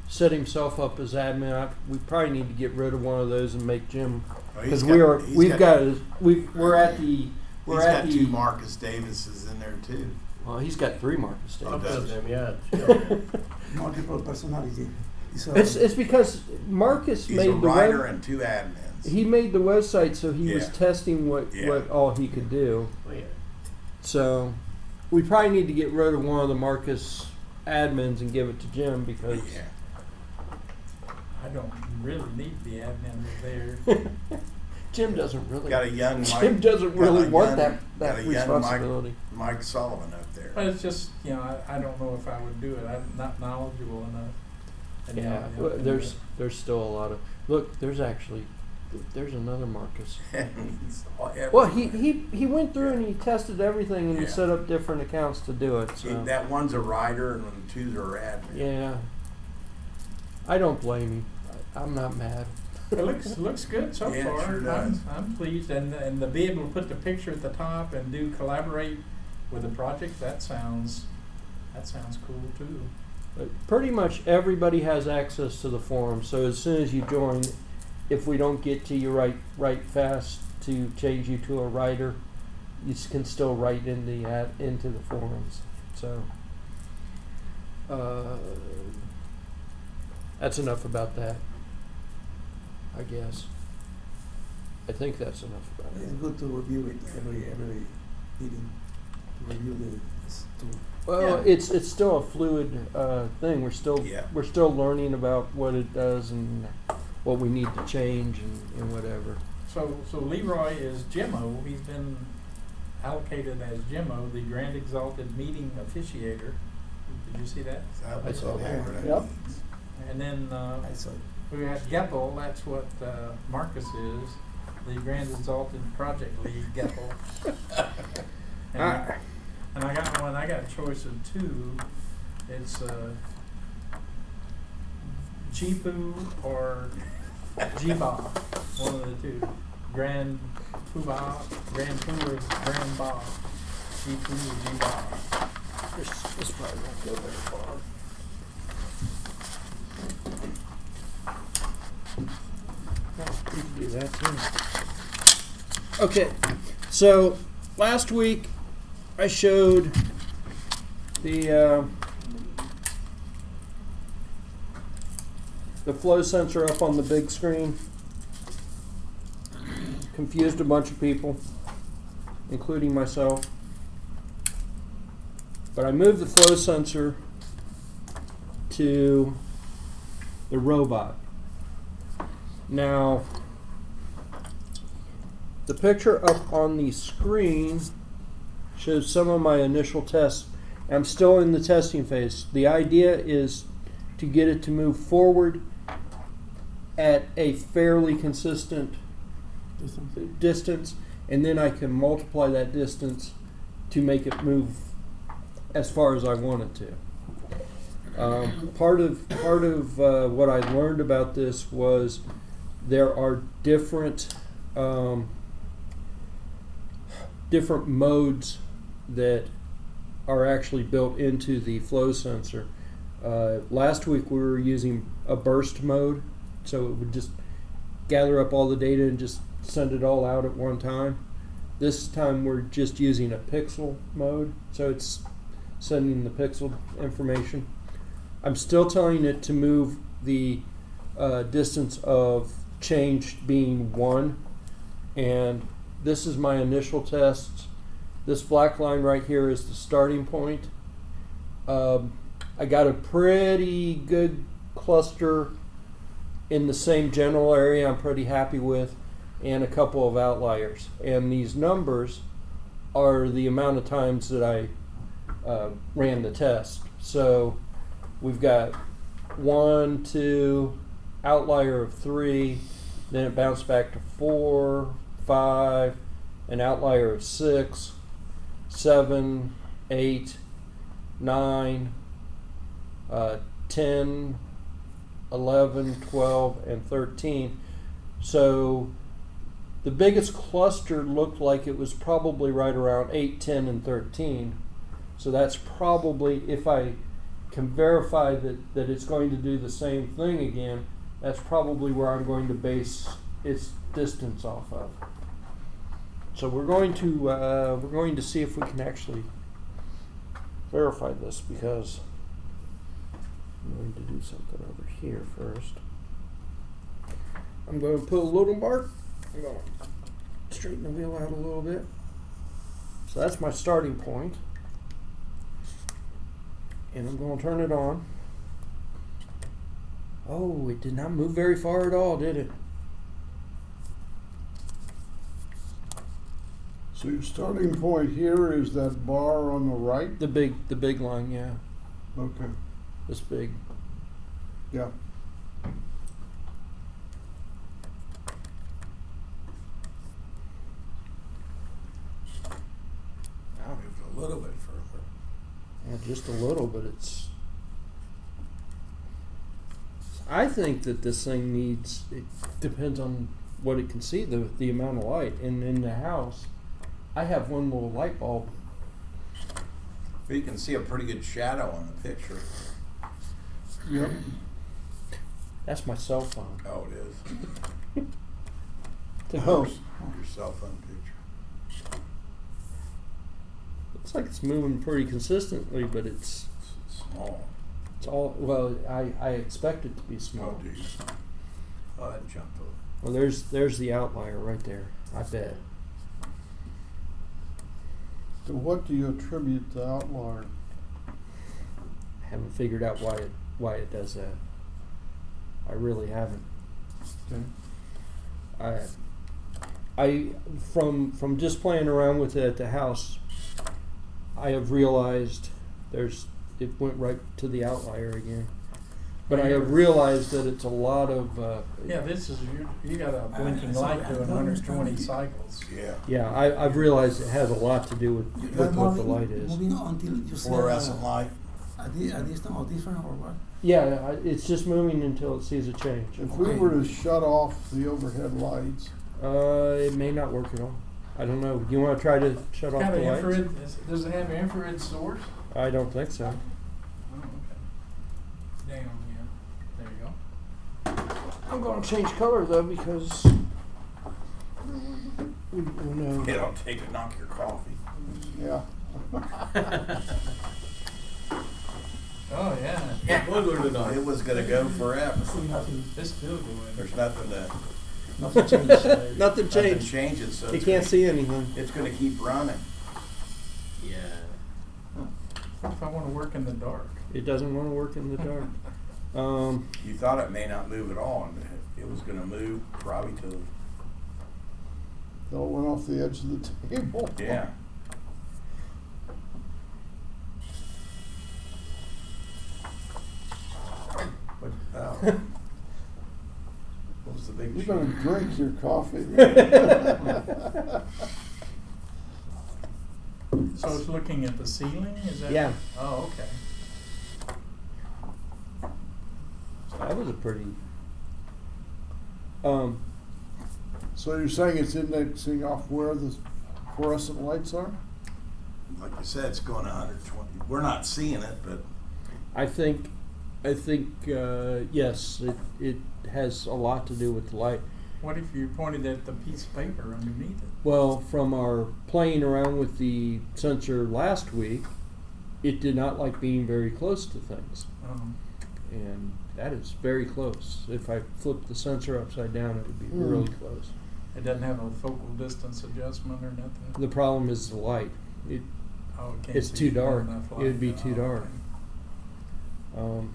set himself up as admin. We probably need to get rid of one of those and make Jim, Oh, because we're we're at the He's got 2 Marcus Davises in there too. well, he's got 3 Marcus Oh, Davis. does Them, yeah. Multiple personality. It's because Marcus He's made a the writer web. and 2 admins. He made the website, so he was Yeah. testing what Yeah. all he could do. Oh, yeah. So we probably need to get rid of one of the Marcus admins and give it to Jim because Yeah. I don't really need the admin there. Jim doesn't really. Got a young Jim Mike, doesn't got really a want young- that got a young responsibility. Mike Sullivan up there. But it's just, you know, I don't know if I would do it. I'm not knowledgeable enough. And Yeah, not well, enough there's still a lot of look. There's another Marcus. Well, he went through and he tested everything and he Yeah. set up different accounts to do it. So That one's a writer and the 2's are admin. yeah, I don't blame him. I'm not mad. It looks good so Yeah, it far. sure does. I'm pleased, and to be able to put the picture at the top and do collaborate with the project, that sounds cool too. But pretty much everybody has access to the forum. So as soon as you join, if we don't get to you right fast to change you to a writer, you can still write in into the forums. So that's enough about that, I guess. I think that's enough about It's it. good to review it every meeting, to review this tool. Well, Yeah. it's still a fluid thing. We're still learning about what it does and what we need to change and whatever. So Leroy is Jimmo. He's been allocated as Jimmo, the Grand Exalted Meeting Officiator. Did you see that? That I was saw what that. acronym Yep. means. And then I saw it. we got Geppel. That's what Marcus is, the Grand Exalted Project Lead, Geppel. And I got one. I got a choice of two. It's Jipu or Jiba. One of the two. Grand Poobah, Grand Poo or Grand Ba. Jipu or Jiba. This probably won't go very far. Oh, we can do that too. Okay, so last week I showed the flow sensor up on the big screen. Confused a bunch of people, including myself. But I moved the flow sensor to the robot. Now, the picture up on the screen shows some of my initial tests. I'm still in the testing phase. The idea is to get it to move forward at a fairly consistent distance, and then I can multiply that distance to make it move as far as I want it to. Part of what I learned about this was there are different modes that are actually built into the flow sensor. Last week we were using a burst mode, so it would just gather up all the data and just send it all out at one time. This time we're just using a pixel mode, so it's sending the pixel information. I'm still telling it to move the distance of change being 1, and this is my initial tests. This black line right here is the starting point. I got a pretty good cluster in the same general area I'm pretty happy with, and a couple of outliers. And these numbers are the amount of times that I ran the test. So we've got 1, 2, outlier of 3, then it bounced back to 4, 5, an outlier of 6, 7, 8, 9, 10, 11, 12, and 13. So the biggest cluster looked like it was probably right around 8, 10, and 13. So that's probably, if I can verify that it's going to do the same thing again, that's probably where I'm going to base its distance off of. So we're going to see if we can actually verify this, because I'm going to do something over here first. I'm going to put a little mark. I'm going to straighten the wheel out a little bit. So that's my starting point. And I'm going to turn it on. Oh, it did not move very far at all, did it? So your starting point here is that bar on the right? The big line, yeah. Okay. This big. Yeah. Now moved a little bit further. Yeah, just a little, but it's... I think that this thing needs... It depends on what it can see, the amount of light. And in the house, I have one little light bulb. But you can see a pretty good shadow on the picture. Yep. That's my cell phone. Oh, it is. Oh. Your cell phone picture. Looks like it's moving pretty consistently, but it's Small. all, well, I expect it to be small. Oh, do you? Oh, that jumped over. Well, there's the outlier right there, I bet. To what do you attribute the outlier? I haven't figured out why it does that. I really haven't. Okay. I from just playing around with it at the house, I have realized it went right to the outlier again. But I have realized that it's a lot of, Yeah, this is, you got a blinking sorry, light I doing don't 120 understand. cycles. Yeah. yeah, I've realized it has a lot to do with You're what the moving- light is. Moving until you see Fluorescent light. a distance or different or what? Yeah, it's just moving until it sees a change. If we were to shut off the overhead lights, It may not work at all. I don't know. Do you want to try to shut off Got the an lights? infrared, does it have an infrared source? I don't think so. Oh, okay. Down, yeah. There you go. I'm going to change color though because we know. It'll take and knock your coffee. yeah. Oh, yeah. It was gonna go forever. See nothing, It's still going. There's nothing to, nothing changed. Nothing nothing changed. changes, so You it's can't gonna- see anything. It's gonna keep running. Yeah. What if I want to work in the dark? It doesn't want to work in the dark. You thought it may not move at all, and it was gonna move probably to, They all went off the edge of the table. yeah. What, what was the big? You're gonna drink your coffee. So it's looking at the ceiling, is that? Yeah. Oh, okay. That was a pretty. So you're saying it's indexing off where the fluorescent lights are? Like you said, it's going 120. We're not seeing it, but I think, yes, it has a lot to do with the light. What if you pointed at the piece of paper underneath it? Well, from our playing around with the sensor last week, it did not like being very close to things. And that is very close. If I flipped the sensor upside down, it would be really close. It doesn't have a focal distance adjustment or nothing? The problem is the light. Oh, it can't It's see too dark. enough It would be light. too Oh, dark. okay.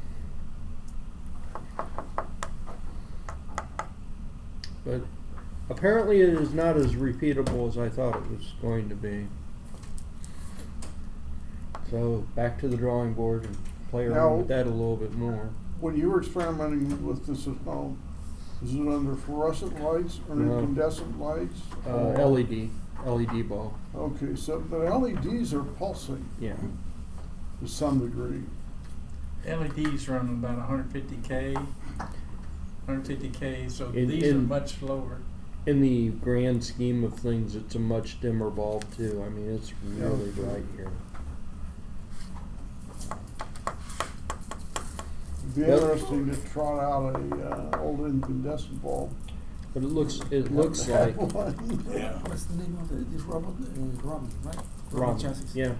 But apparently it is not as repeatable as I thought it was going to be. So back to the drawing board and play around Now- with that a little bit more. When you were experimenting with this at home, is it under fluorescent lights or No. incandescent lights? LED bulb. Okay, so but LEDs are pulsing Yeah. to some degree. LEDs run about 150K, 150K, so In- these are in- much lower. In the grand scheme of things, it's a much dimmer bulb too. I mean, it's really bright here. It'd be Yep. interesting to trot out a old incandescent bulb. But it looks like yeah. What's the name of this robot? Robbie, right? Rom. Chassis. Yeah.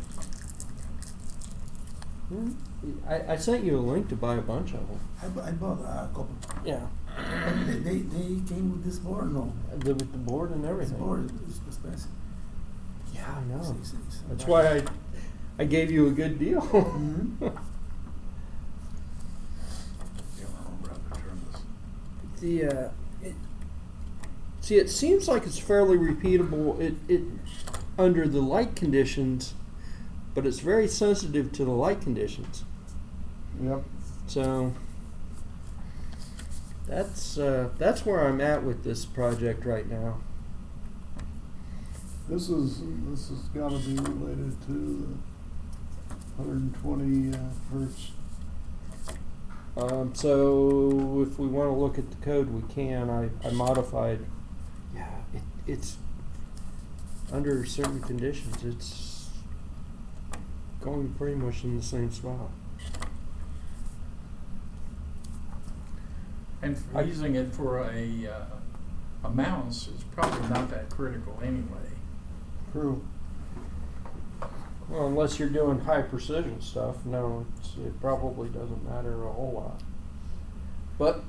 I sent you a link to buy a bunch of them. I bought a couple. Yeah. They came with this board, no? With the board and This everything. board is expensive. Yeah, I know. It's- That's why I gave you a good deal. Mhm. Yeah, I'm about to turn this. See, it seems like it's fairly repeatable. It under the light conditions, but it's very sensitive to the light conditions. Yep. So that's where I'm at with this project right now. This has got to be related to the 120 hertz. So if we want to look at the code, we can. I modified. Yeah, it's under certain conditions. It's going pretty much in the same spot. And using it for a mouse is probably not that critical anyway. True. Well, unless you're doing high precision stuff, no, it probably doesn't matter a whole lot. But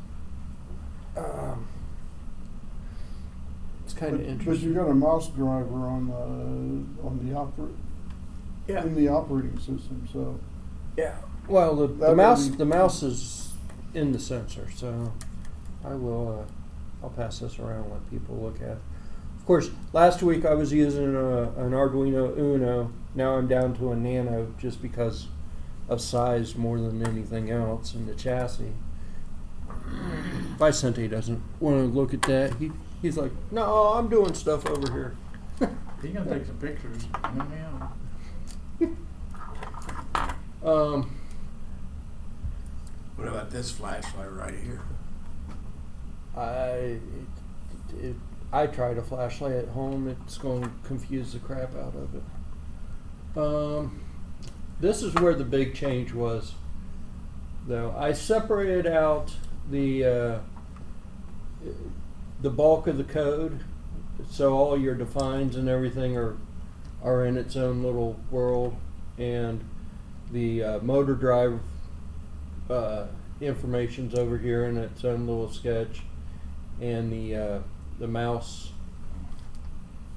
it's kind of But you interesting. got a mouse driver on the in the operating system, so Yeah. Well, the That mouse would be- the mouse is in the sensor, so I will I'll pass this around and let people look at it. Of course, last week I was using an Arduino Uno. Now I'm down to a Nano just because of size more than anything else in the chassis. Vicente doesn't want to look at that. He's like, no, I'm doing stuff over here. He gonna take some pictures. Yeah. What about this flashlight right here? I tried a flashlight at home. It's going to confuse the crap out of it. This is where the big change was, though. I separated out the bulk of the code, so all your defines and everything are in its own little world, and the motor drive information's over here in its own little sketch, and the mouse,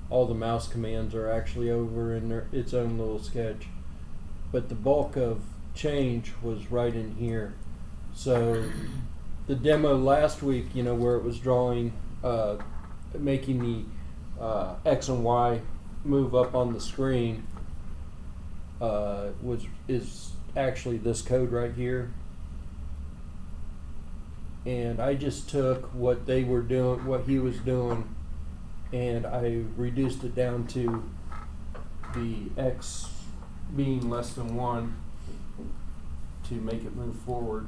all the mouse commands are actually over in its own little sketch. But the bulk of change was right in here. So the demo last week, you know, where it was drawing, making the X and Y move up on the screen, is actually this code right here. And I just took what they were doing, what he was doing, and I reduced it down to the X being less than 1 to make it move forward.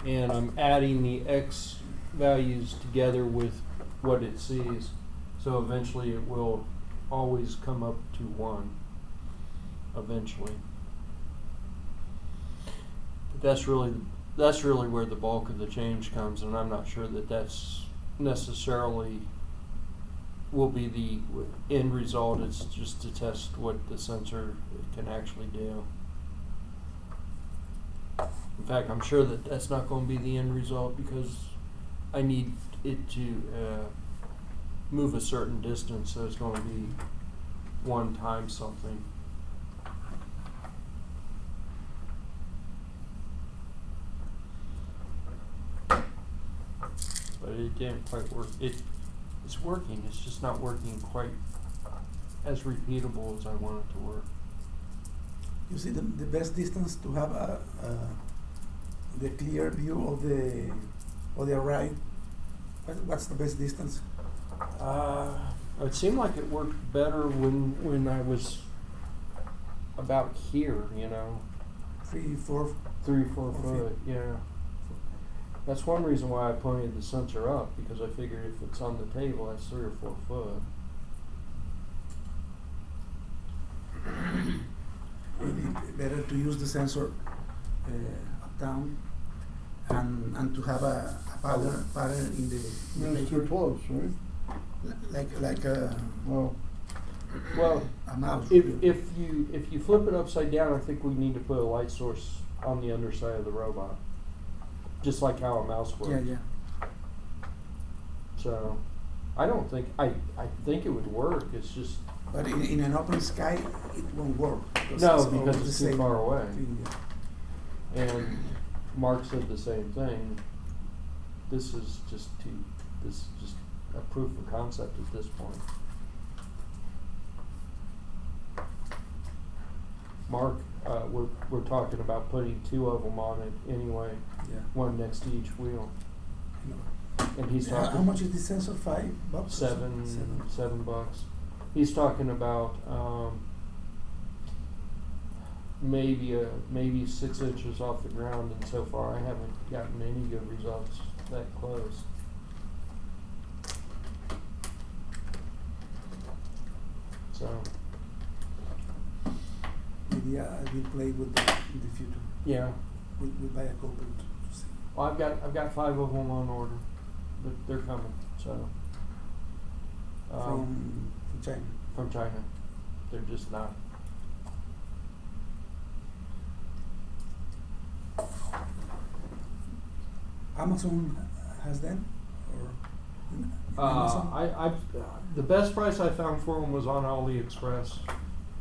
And I'm adding the X values together with what it sees. So eventually it will always come up to 1. Eventually. But that's really where the bulk of the change comes, and I'm not sure that that's necessarily will be the end result. It's just to test what the sensor can actually do. In fact, I'm sure that that's not going to be the end result, because I need it to move a certain distance, so it's going to be 1 times something. But it didn't quite work. It's working. It's just not working quite as repeatable as I want it to work. You see, the best distance to have the clear view of the array. What's the best distance? It seemed like it worked better when I was about here. You know, 3, 4. 3 or 4 foot. Yeah. That's one reason why I pointed the sensor up, because I figured if it's on the table, that's 3 or 4 foot. Maybe better to use the sensor up down and to have a pattern in the It's too paper. close, right? Like Well, a mouse. if you flip it upside down, I think we need to put a light source on the underside of the robot, just like how a mouse works. Yeah. So, I don't think I think it would work. It's just But in an open sky, it won't work. no, always because the it's too same far away. thing, yeah. And Mark said the same thing. This is just a proof of concept at this point. Mark, we're talking about putting 2 of them on it anyway, Yeah. one next to each wheel. You know. And he's How talking much is the sensor? $5? $7. He's talking about maybe 6 inches off the ground, and so far I haven't gotten any good results that close. So Maybe I will play with that in the future. yeah, We'll buy a couple to see. well I've got 5 of them on order, but they're coming. So From China. from China, they're just not. Amazon has them, or in Amazon? I the best price I found for them was on AliExpress.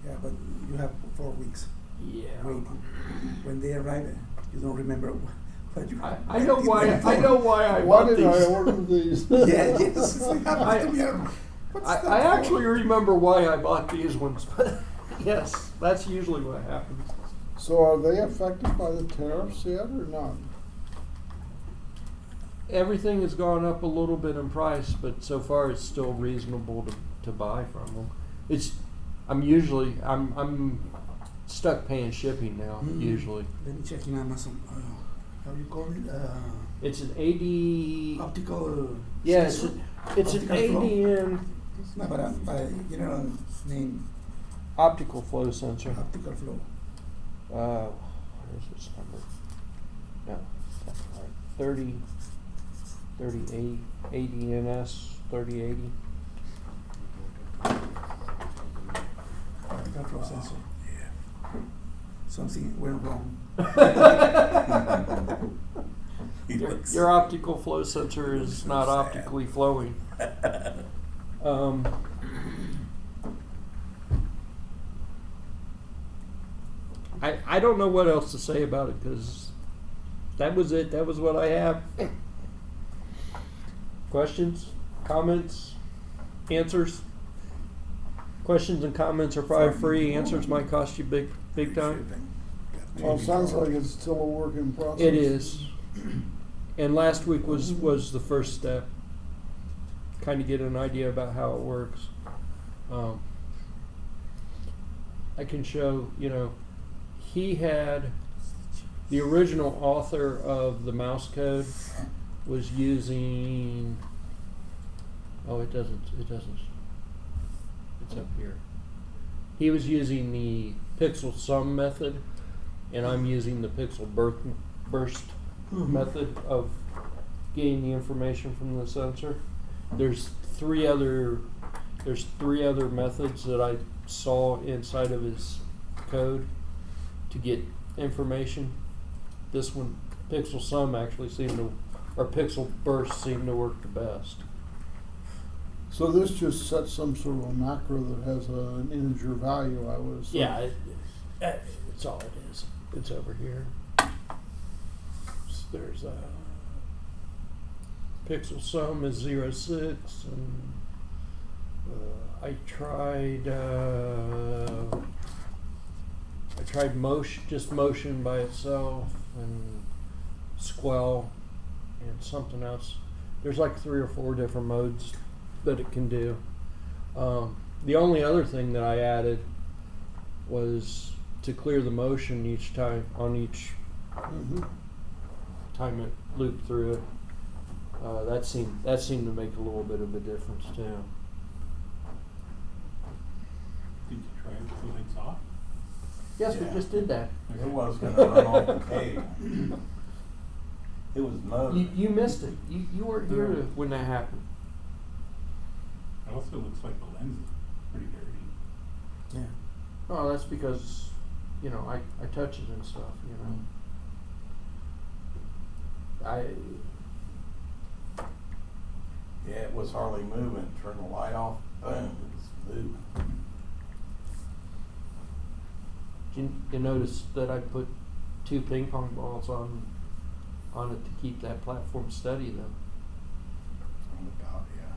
Yeah, but you have 4 weeks Yeah. waiting. When they arrive, you don't remember what you. I know why. I know why I Why bought did these. I order these? Yeah, yes. It happens to me. What's that I for? actually remember why I bought these ones, but yes, that's usually what happens. So are they affected by the tariffs yet or not? Everything has gone up a little bit in price, but so far it's still reasonable to buy from them. I'm stuck paying shipping now, usually. Let me check in Amazon. How do you call it? It's an AD. Optical. Yeah, sensor? it's an Optical flow? ADN No, but by general name, optical flow sensor. optical flow. What is this number? No, that's right. 3080 ADNS 3080. Optical flow sensor. Something went wrong. Your optical flow sensor is so not sad. optically flowing. I don't know what else to say about it because that was it. That was what I have. Questions, comments, answers? Questions and comments are probably free. Answers might cost you big time. Well, it sounds like it's still a work in process. It is. And last week was the first step. Kind of get an idea about how it works. I can show, he had the original author of the mouse code was using, it doesn't, it's up here. He was using the pixel sum method, and I'm using the pixel burst method of getting the information from the sensor. There's three other methods that I saw inside of his code to get information. This one, pixel sum, actually or pixel burst seemed to work the best. So this just sets some sort of a macro that has an integer value, I would assume. Yeah, it's all it is. It's over here. There's a pixel sum is 0.6, and I tried motion by itself, and squell, and something else. There's like 3 or 4 different modes that it can do. The only other thing that I added was to clear the motion each time on each time it looped through it. That seemed to make a little bit of a difference too. Did you try it with the lights off? Yes, Yeah. we just did that. It was gonna run off the cable. It was mode. You missed it. You weren't here when that happened. It also looks like the lens is pretty dirty. Yeah. Oh, that's because I touch it and stuff. Yeah, it was hardly moving. Turn the light off, boom, it was moving. You notice that I put 2 ping pong balls on it to keep that platform steady though. Oh my God, yeah.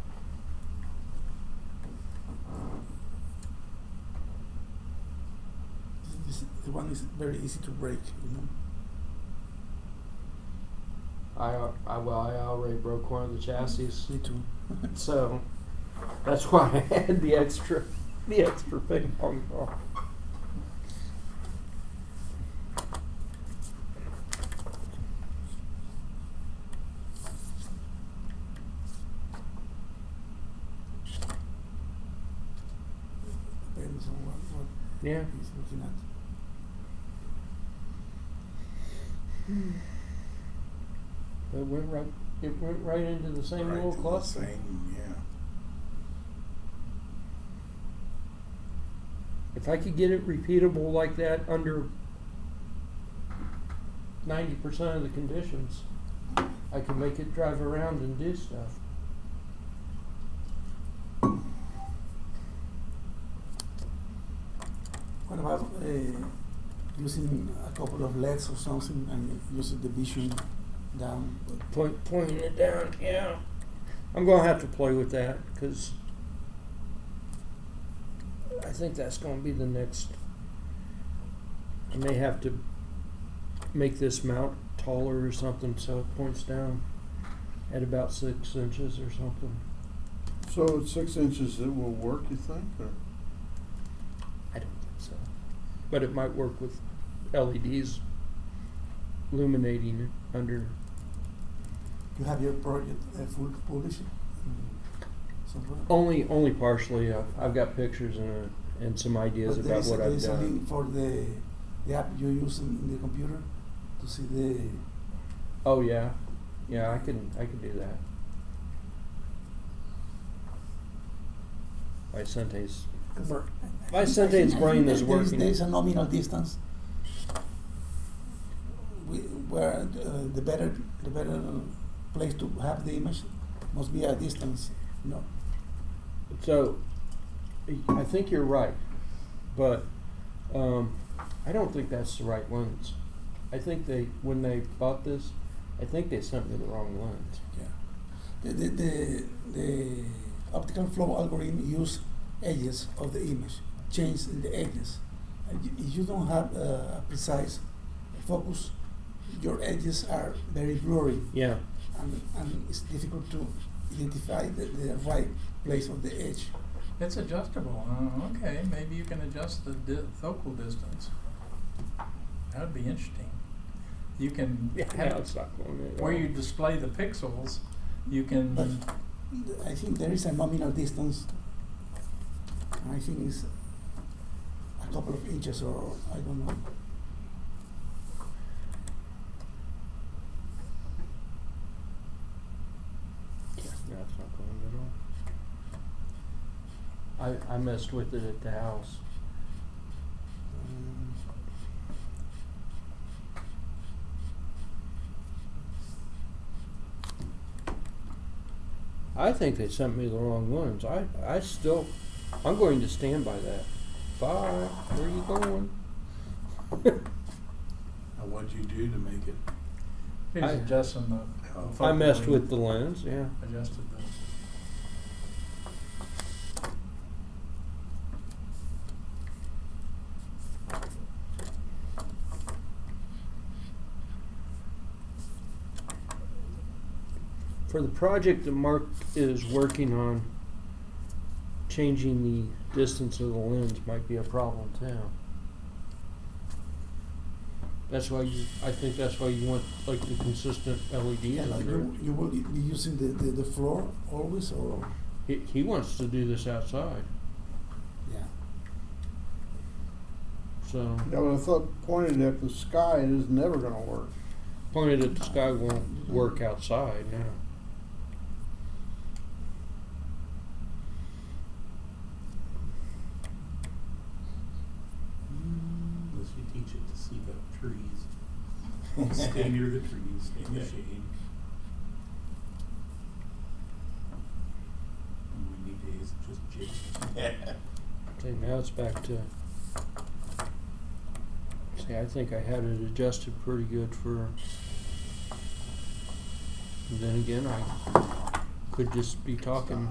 The one is very easy to break, I already broke one of the chassis, Me too. so that's why I had the extra ping pong ball. Depends on what Yeah. he's looking at. It went right into the same Right little to the cluster. same, yeah. If I could get it repeatable like that under 90% of the conditions, I could make it drive around and do stuff. What about using a couple of LEDs or something and using the vision down? Pointing it down, yeah. I'm going to have to play with that because I think that's going to be the next I may have to make this mount taller or something so it points down at about 6 inches or something. So at 6 inches, it will work, you think? Or? I don't think so. But it might work with LEDs illuminating it under. You have your project full published? Software? Only partially. I've got pictures and some ideas But about what there I've is a done. link for the app you're using in the computer to see the. Oh yeah, yeah. I can do that. Vicente's Vicente's brain is working. There is a nominal distance. Where the better place to have the image must be a distance. No. So, I think you're right, but I don't think that's the right lens. I think when they bought this, I think they sent me the wrong lens. Yeah. The optical flow algorithm use edges of the image, change in the edges. If you don't have a precise focus, your edges are very blurry, Yeah. and it's difficult to identify the right place of the edge. It's adjustable. Okay, maybe you can adjust the focal distance. That would be interesting. You can have it's not going there. where you display the pixels. You can. But I think there is a nominal distance. I think it's a couple of inches, or I don't know. Yeah, no, it's not going at all. I messed with it at the house. I think they sent me the wrong ones. I'm going to stand by that. Bye. Where are you going? Now, what'd you do to make it? He's adjusting the. focal I messed length. with the lens, yeah. Adjusted the. For the project that Mark is working on, changing the distance of the lens might be a problem too. That's why I think that's why you want like the consistent LEDs Yeah, under it. you will be using the floor always, or He wants to do this outside, yeah. so Yeah, but I thought pointed at the sky is never going to work. pointed at the sky won't work outside now. Unless you teach it to seek out trees. Stay near the trees, stay in the shade. On windy days, just jigs. Okay, now it's back to. See, I think I had it adjusted pretty good for. And then again, I could just be talking.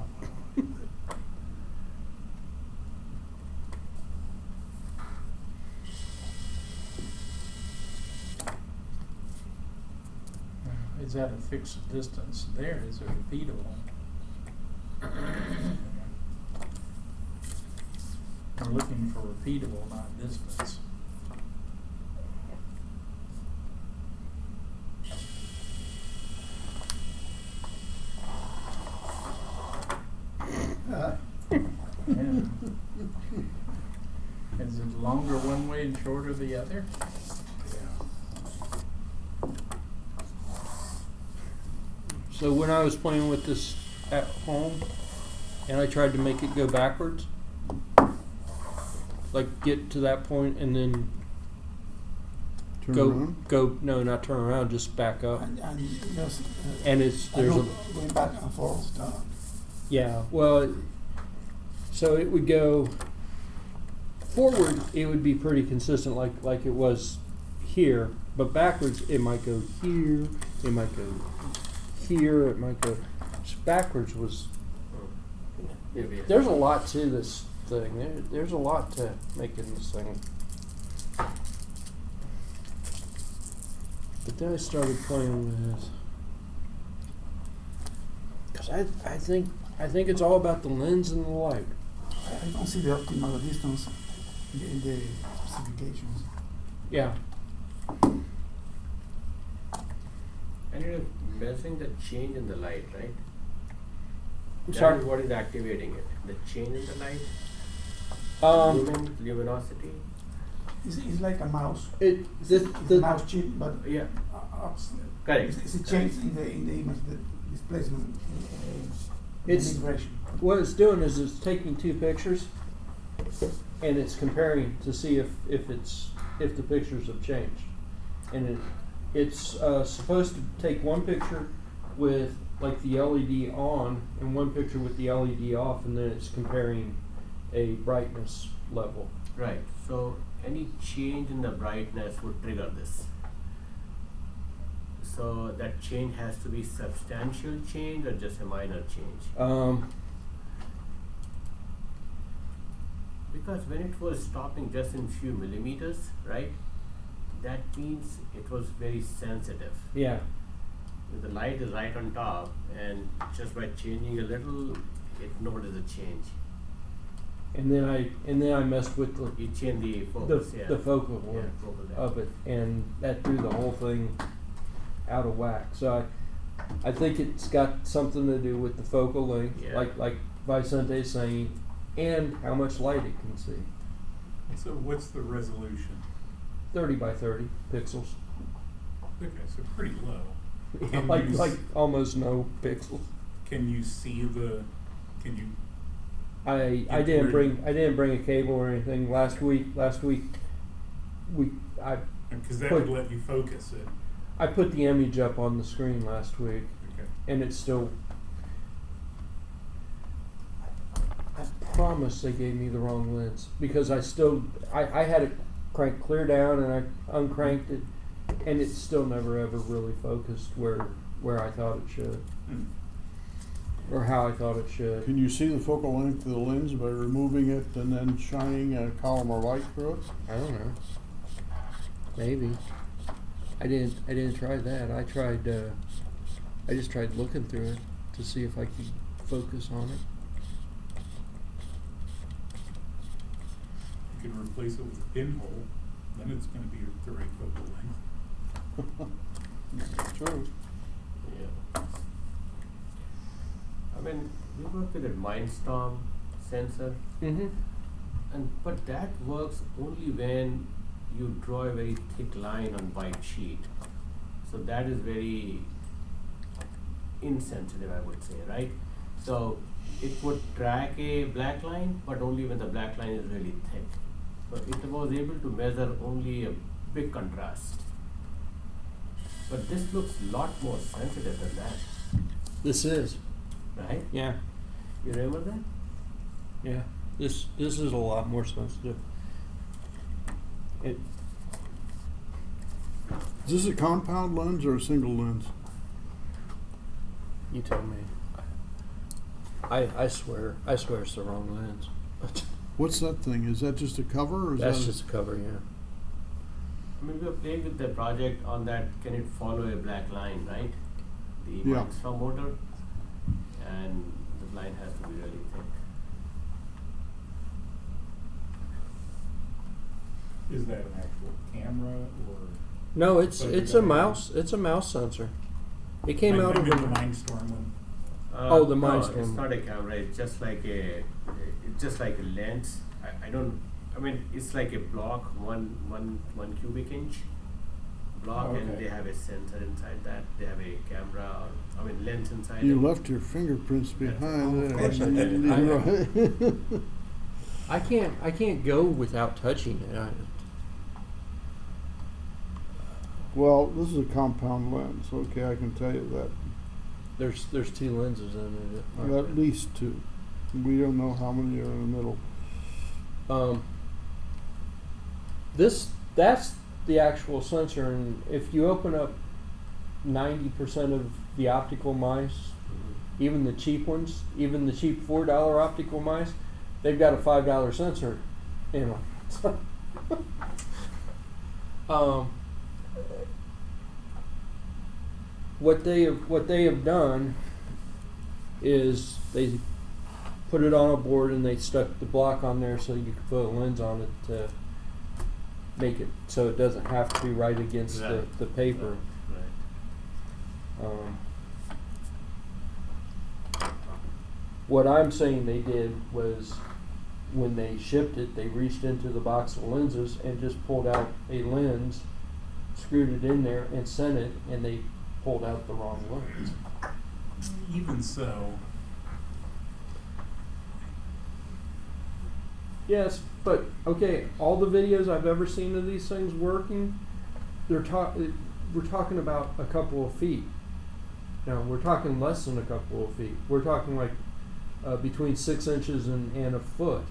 Is that a fixed distance? There is a repeatable. We're looking for repeatable, not distance. Yeah. Is it longer one way and shorter the other? So when I was playing with this at home, and I tried to make it go backwards, like get to that point and then Turn go around. no, not turn around, just back up. And just And it's there's a going back and forth. yeah, well, so it would go forward. It would be pretty consistent, like it was here, but backwards it might go here. It might go here. It might go. Backwards was. There's a lot to this thing. There's a lot to making this thing. But then I started playing with, cause I think it's all about the lens and the light. I don't see the optimal distance in the specifications. Yeah. And you're measuring the change in the light, right? I'm That sorry. is what is activating it. The change in the light, luminosity. It's like a mouse. It's It's a mouse chip, but Yeah, uh, correct. it's a change in the image, the displacement in It's- the migration. What it's doing is it's taking two pictures and it's comparing to see if the pictures have changed. And it's supposed to take one picture with like the LED on and one picture with the LED off, and then it's comparing a brightness level. Right. So any change in the brightness would trigger this. So that change has to be substantial change or just a minor change. Because when it was stopping just in few millimeters, right, that means it was very sensitive. Yeah. If the light is right on top, and just by changing a little, it notices a change. And then I messed with You change the focus, yeah. the focal Yeah, length focal length. of it, and that threw the whole thing out of whack. So I think it's got something to do with the focal length, Yeah. like Vicente is saying, and how much light it can see. So what's the resolution? 30 by 30 pixels. Okay, so pretty low. Can like you s- like almost no pixels. Can you see the, can you, I Get didn't rid- bring a cable or anything last week. because that Put- would let you focus it. I put the image up on the screen last week, Okay. and it's still. I promise they gave me the wrong lens because I had it cranked clear down and I uncranked it, and it still never ever really focused where I thought it should Hmm. or how I thought it should. Can you see the focal length of the lens by removing it and then shining a column of light through it? I don't know. Maybe. I didn't try that. I just tried looking through it to see if I could focus on it. You can replace it with a pinhole, then it's gonna be the right focal length. True. Yeah. I mean, we work with a Mindstorm sensor, Mm-hmm. but that works only when you draw a very thick line on white sheet. So that is very insensitive, I would say, right? So it would track a black line, but only when the black line is really thick. So it was able to measure only a big contrast. But this looks a lot more sensitive than that, This is. right? Yeah. You remember that? Yeah. This is a lot more sensitive. It Is this a compound lens or a single lens? you tell me. I swear it's the wrong lens. What's that thing? Is that just a cover or is That's that just a cover, yeah. I mean, we were playing with the project on that, can it follow a black line, right? The Yeah. Mindstorm motor, and the line has to be really thick. Is that an actual camera or? No, it's But it's the a guy- mouse. It's a mouse sensor. It came out I of meant a the Mindstorm one. Oh, the No, Mindstorm. it's not a camera, it's just like a lens. I don't, I mean, it's like a block, one cubic inch block, and Okay. they have a sensor inside that. They have a camera, or, I mean, lens inside you it. left your fingerprints behind Of course I there? I can't go without touching it. Well, this is a compound lens. Okay, I can tell you that. There's two lenses in it. At least two. We don't know how many are in the middle. That's the actual sensor, and if you open up 90% of the optical mice, even the cheap ones, even the cheap $4 optical mice, they've got a $5 sensor in them. what they have done is they put it on a board and they stuck the block on there so you could put a lens on it to make it so it doesn't have to be right against Right. the paper. Right. What I'm saying they did was when they shipped it, they reached into the box of lenses and just pulled out a lens, screwed it in there, and sent it, and they pulled out the wrong lens. Even so, Yes, but okay, all the videos I've ever seen of these things working, we're talking about a couple of feet. Now, we're talking less than a couple of feet. We're talking like between 6 inches and a foot.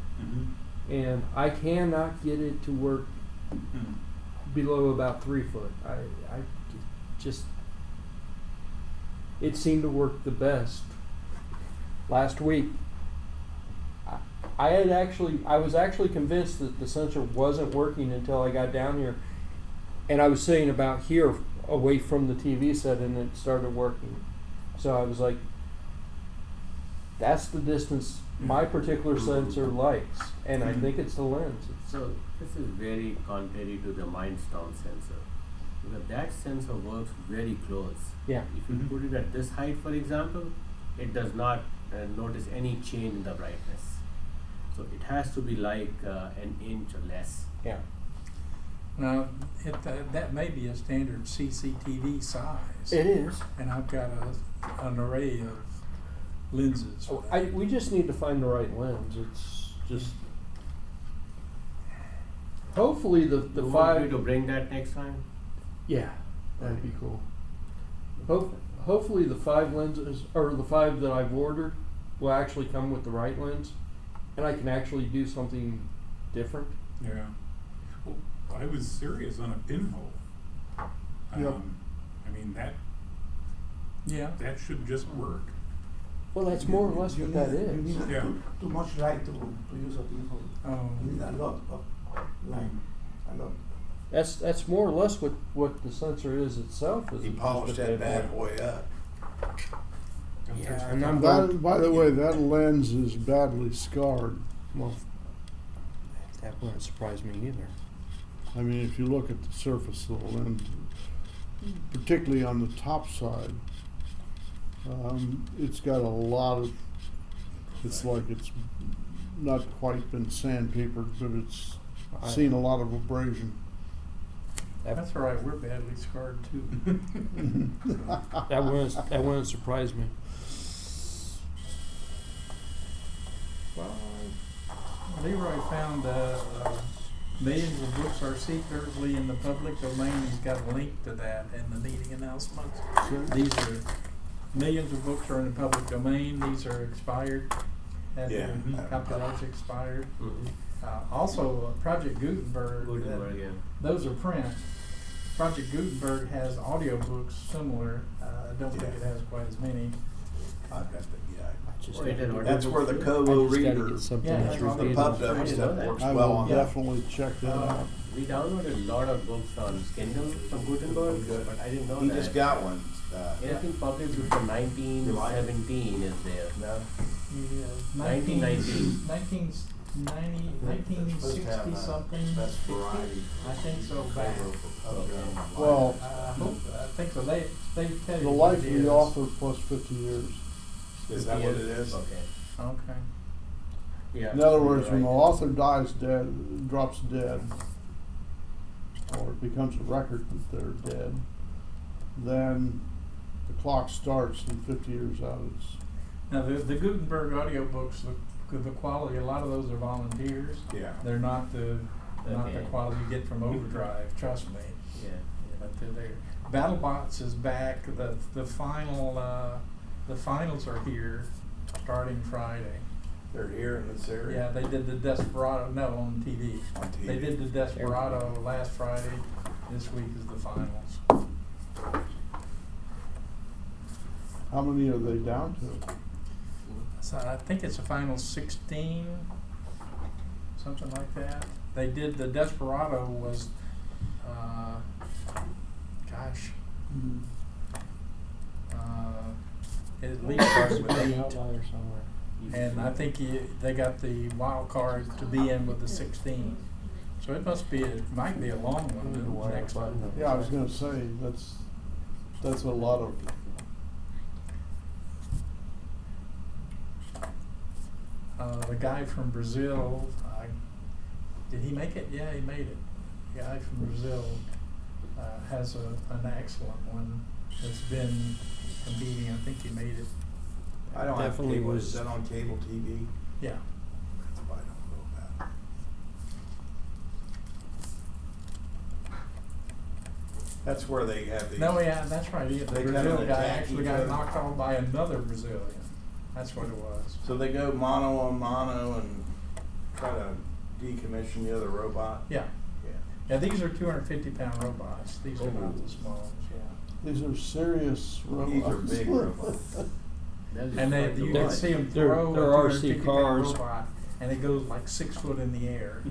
And I cannot get it to work below about 3 foot. I just, it seemed to work the best. Last week, I was actually convinced that the sensor wasn't working until I got down here, and I was sitting about here away from the TV set, and it started working. So I was like, that's the distance my particular sensor likes, and I think it's the lens. So this is very contrary to the Mindstorm sensor, because that sensor works very close. Yeah. If you put it at this height, for example, it does not notice any change in the brightness. So it has to be like an inch or less. Yeah. Now, that may be a standard CCTV size. It is. And I've got an array of lenses. Oh, we just need to find the right lens. It's just hopefully the You want me five. to bring that next time? Yeah, that'd be cool. Hopefully the 5 lenses or the 5 that I've ordered will actually come with the right lens, and I can actually do something different. yeah. Well, I was serious on a pinhole. Yep. I mean, Yeah. that should just work. Well, that's more or less You what need- that You is. need Yeah. too much light to use a pinhole. Oh. You need a lot of light, a lot. That's more or less what the sensor is itself. Is He just polished a that bad bad boy up. Yeah, and I'm That, by the way, that lens is badly scarred. Well, that wouldn't surprise me either. I mean, if you look at the surface of the lens, particularly on the top side, it's got a lot of, it's like it's not quite been sandpapered, but it's seen a lot of abrasion. That's all right. We're badly scarred too. That wouldn't surprise me. Well, Leroy found millions of books are secretly in the public domain. He's got a link to that in the meeting announcements. These are millions of books are in the public domain. These are expired. Have Yeah. their copyrights expired. Mm-hmm. Also, Project Gutenberg. Gutenberg, yeah. Those are print. Project Gutenberg has audiobooks similar. I don't think it has quite as many. I've got the, Just Wait, gotta and get- that's where the I Kobo just gotta reader, get something Yeah, that's that's the right. repeatable. pub I dub didn't stuff know that. works I well will on that. definitely check that out. We downloaded a lot of books on Kindle from Gutenberg, Good. but I didn't know He that. just got one. Anything published before 1917 is there. No? 1919. 1960 something. Best variety. I think so. Back. Well, I think so. They tell you the what life it of the is. author plus 50 years. Is that what it is? Okay. Okay. Yeah. In other words, you're when the right. author dies dead, drops dead, or it becomes a record that they're dead, then the clock starts and 50 years out it's, Now the Gutenberg audiobooks, the quality, a lot of those are volunteers. Yeah. They're not the Okay. quality you get from Overdrive. Trust me. Yeah. But they're there. BattleBots is back. The finals are here, starting Friday. They're here in this area? Yeah, they did the Desperado. No, on TV. On TV. They did the Desperado last Friday. This week is the finals. how many are they down to? So I think it's a final 16, something like that. They did the Desperado was, gosh, at least starts with 8. Outlier somewhere. And I think they got the wild card to be in with the 16. So it might be a long one, the next one. Yeah, I was gonna say, that's a lot of, The guy from Brazil, did he make it? Yeah, he made it. The guy from Brazil has an excellent one that's been competing. I think he made it. I don't have Definitely cable. was- Is that on cable TV? Yeah. That's why I don't know about it. That's where they have these. No, yeah, that's right. The They come Brazil and guy attack actually each got other. knocked off by another Brazilian. That's what it was. So they go mano on mano and try to decommission the other robot? Yeah. Yeah. Yeah, these are 250-pound robots. These are not the small ones, yeah. these are serious robots. These are big robots. And you can see them They're throw a RC 250-pound cars. robot, and it goes like 6 foot in the air.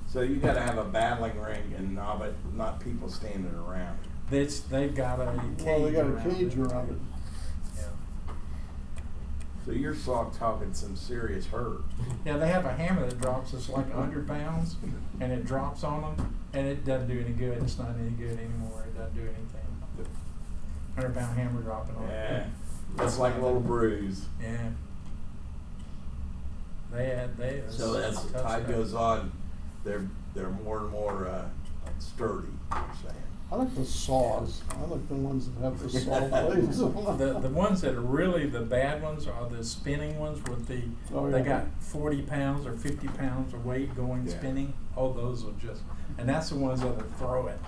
So you gotta have a battling ring and not people standing around. They've got a cage Well, they got a around cage it. around it. Yeah. So you're talking some serious hurt. Yeah, they have a hammer that drops. It's like 100 pounds, and it drops on them, and it doesn't do any good. It's not any good anymore. It doesn't do anything. 100-pound hammer dropping on Yeah. it. That's like a little bruise. Yeah. So as tough time stuff. goes on, they're more and more sturdy, you're saying. I like the saws. I like the ones that have the saw blades on them. The ones that are really the bad ones are the spinning ones with the, Oh, they yeah. got 40 pounds or 50 pounds of weight going Yeah. spinning. Oh, those are just, and that's the ones that throw it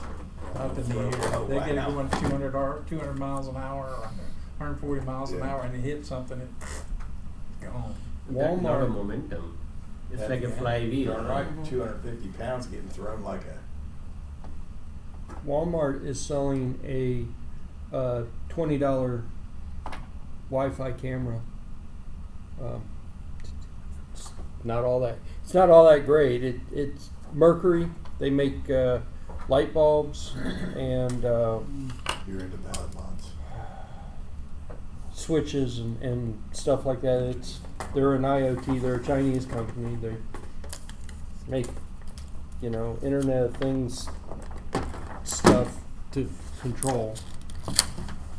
up in the air. Oh, They get it wow. going 200 miles an hour or 140 miles an Yeah. hour, and it hits something, it gone. That's not a Walmart. momentum. It's Yeah. like a flywheel. You're right, 250 pounds getting thrown like a. Walmart is selling a $20 Wi-Fi camera. It's not all that. It's not all that great. It's Mercury. They make light bulbs and You're into ballot bonds. switches and stuff like that. They're an IoT. They're a Chinese company. They make Internet of Things stuff to control.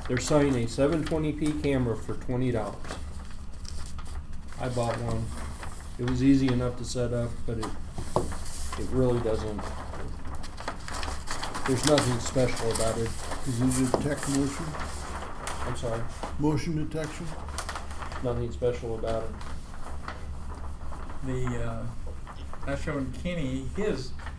They're selling a 720p camera for $20. I bought one. It was easy enough to set up, but it really doesn't. There's nothing special about it. Does it detect motion? I'm sorry. Motion detection? Nothing special about it. I showed Kenny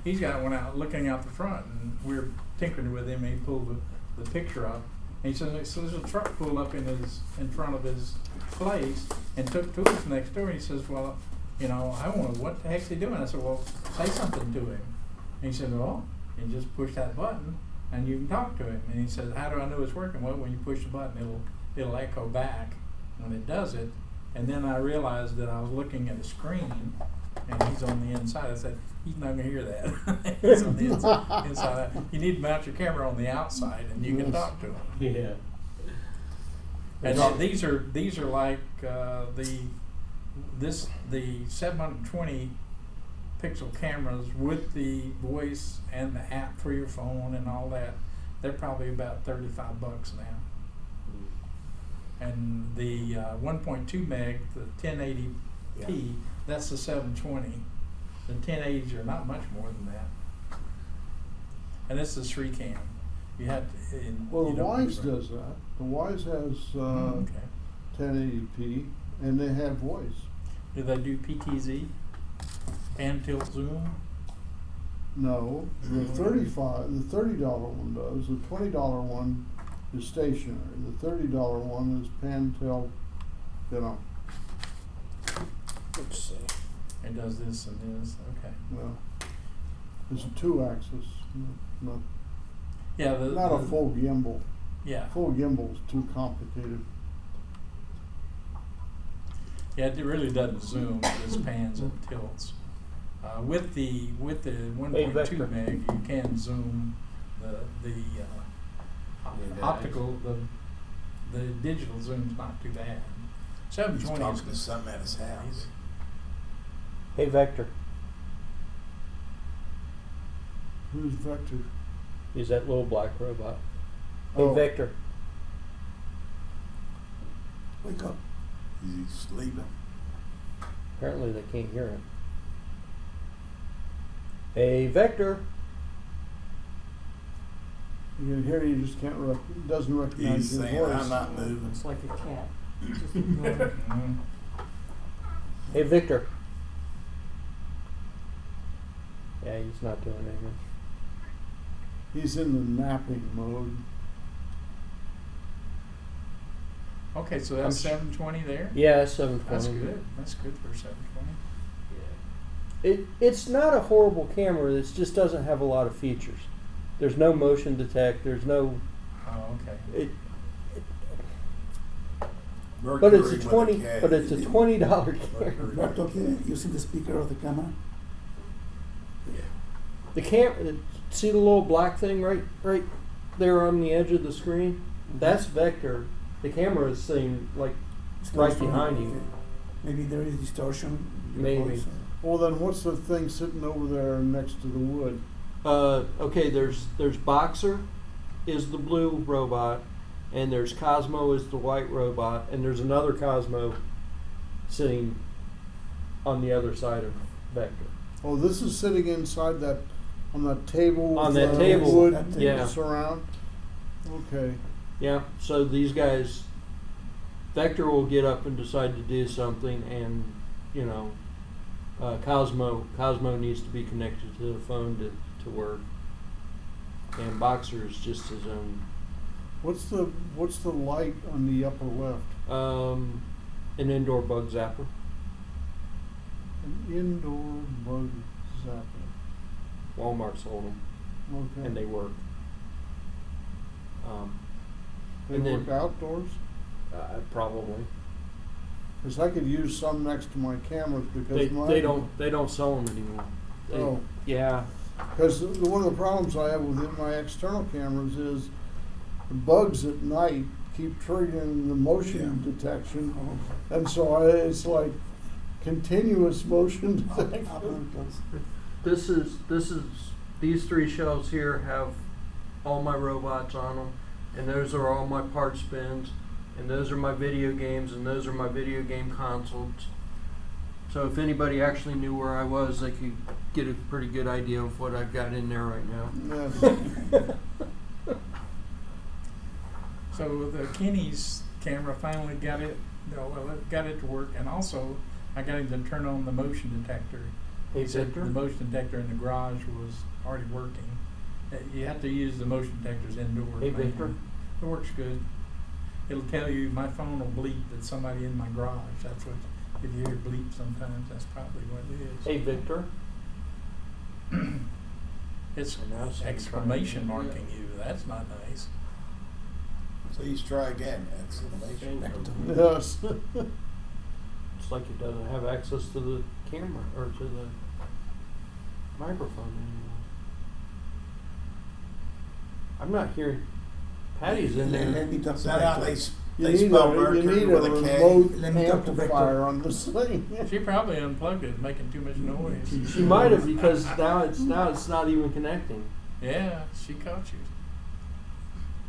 he's got one out looking out the front, and we're tinkering with him, and he pulled the picture up, and he says, so there's a truck pulled up in front of his place and took to us next door, and he says, well, I wonder what the heck's he doing? I said, well, say something to him. And he said, well, you just push that button and you can talk to him. And he said, how do I know it's working? Well, when you push the button, it'll echo back when it does it. And then I realized that I was looking at a screen, and he's on the inside. I said, he's not going to hear that. He's on the inside. You need to mount your camera on the outside, and you can talk to him. Yeah. And these are like the 720 pixel cameras with the voice and the app for your phone and all that. They're probably about $35 now. And the 1.2 meg, the 1080p, Yeah. that's the 720. The 1080s are not much more than that. And it's the 3 cam. You have to. Well, you the don't Wise need- does that. The Wise has Okay. 1080p, and they have voice. Do they do PTZ? Pan tilt zoom? No, the $30 one does. The $20 one is stationary. The $30 one is pan tilt. Let's see. It does this and this. Okay. Well, it's a 2-axis, not Yeah. not a full gimbal. Yeah. Full gimbal is too complicated. Yeah, it really doesn't zoom. It just pans and tilts. With the 1.2 Vector. meg, you can zoom the the optical the digital zoom's not too bad. He's 720 talking to is something at his house. Hey, Vector, Who's Vector? he's that little black robot. Hey, Oh. Vector. Wake up. Is he sleeping? Apparently they can't hear him. Hey, Vector. You can hear, you just can't doesn't recognize He's your saying, voice. I'm not moving. It's like a cat. Just ignore it. Mhm. Hey, Victor. Yeah, he's not doing anything. He's in the napping mode. Okay, so that's 720 there? Yeah, 720. That's good. That's good for 720. It's not a horrible camera. It just doesn't have a lot of features. There's no motion detect. There's no. Oh, okay. It, Mercury but it's a with 20. K. But it's a $20 camera. You are talking using the speaker of the camera. The camera. See the little black thing right there on the edge of the screen? That's Vector. The camera is seen like It's right close to behind me. you. Maybe there is distortion. in your Maybe. voice. Well, then what's the thing sitting over there next to the wood? Okay, there's Boxer is the blue robot, and there's Cosmo is the white robot, and there's another Cosmo sitting on the other side of Vector. Oh, this is sitting inside that, on that table. On with that the table, wood yeah. surround. Okay. Yeah, so these guys, Vector will get up and decide to do something, and you know, Cosmo needs to be connected to the phone to work, and Boxer is just his own. What's the light on the upper left? An indoor bug zapper. An indoor bug zapper. Walmart sold them, Okay. and they work. They and then- work outdoors? Probably. Because I could use some next to my cameras because They don't sell them anymore. Oh. Yeah. Because one of the problems I have with my external cameras is the bugs at night keep triggering the motion detection, and so it's like continuous motion Up- up detection. and close. These three shelves here have all my robots on them, and those are all my parts bins, and those are my video games, and those are my video game consoles. So if anybody actually knew where I was, they could get a pretty good idea of what I've got in there right now. Yes. So the Kenny's camera finally got it to work, and also I got him to turn on the motion detector. Hey, He said Victor? the motion detector in the garage was already working. You have to use the motion detectors indoors. Hey, man. Victor? It works good. It'll tell you, my phone will bleep that somebody in my garage. That's what, if you hear bleep sometimes, that's probably what it is. Hey, Victor? It's And now it's exclamation trying to- marking you. That's not nice. Please try again. Exclamation. Yes. It's like it doesn't have access to the camera or to the microphone anymore. I'm not hearing. Patty's in Let there. me talk Is to that how Vector. they spell you Mercury need a with a K? remote Let me talk to Vector. amplifier on this thing. She probably unplugged it, making too much noise. She might have, because now it's not even connecting. Yeah, she caught you.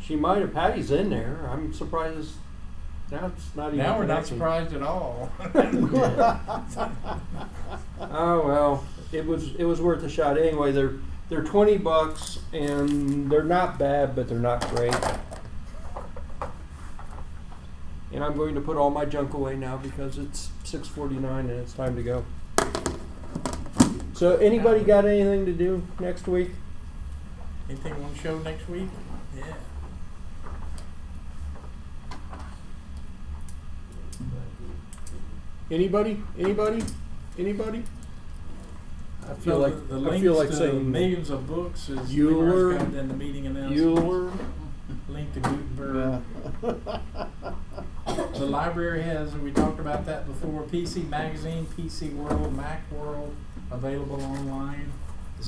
She might have. Patty's in there. I'm surprised. Now it's not even. Now we're not connecting. surprised at all. Oh well, it was worth a shot anyway. They're $20 and they're not bad, but they're not great. And I'm going to put all my junk away now because it's 6:49 and it's time to go. So anybody got anything to do next week? Anything on show next week? Yeah. Anybody? I feel So like the I links feel like to saying millions of books is Euler- got in the meeting announcement. Euler. Link to Gutenberg. Yeah. The library has, we talked about that before, PC Magazine, PC World, Mac World, available online.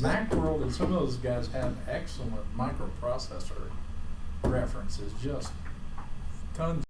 Mac World, and some of those guys have excellent microprocessor references, just tons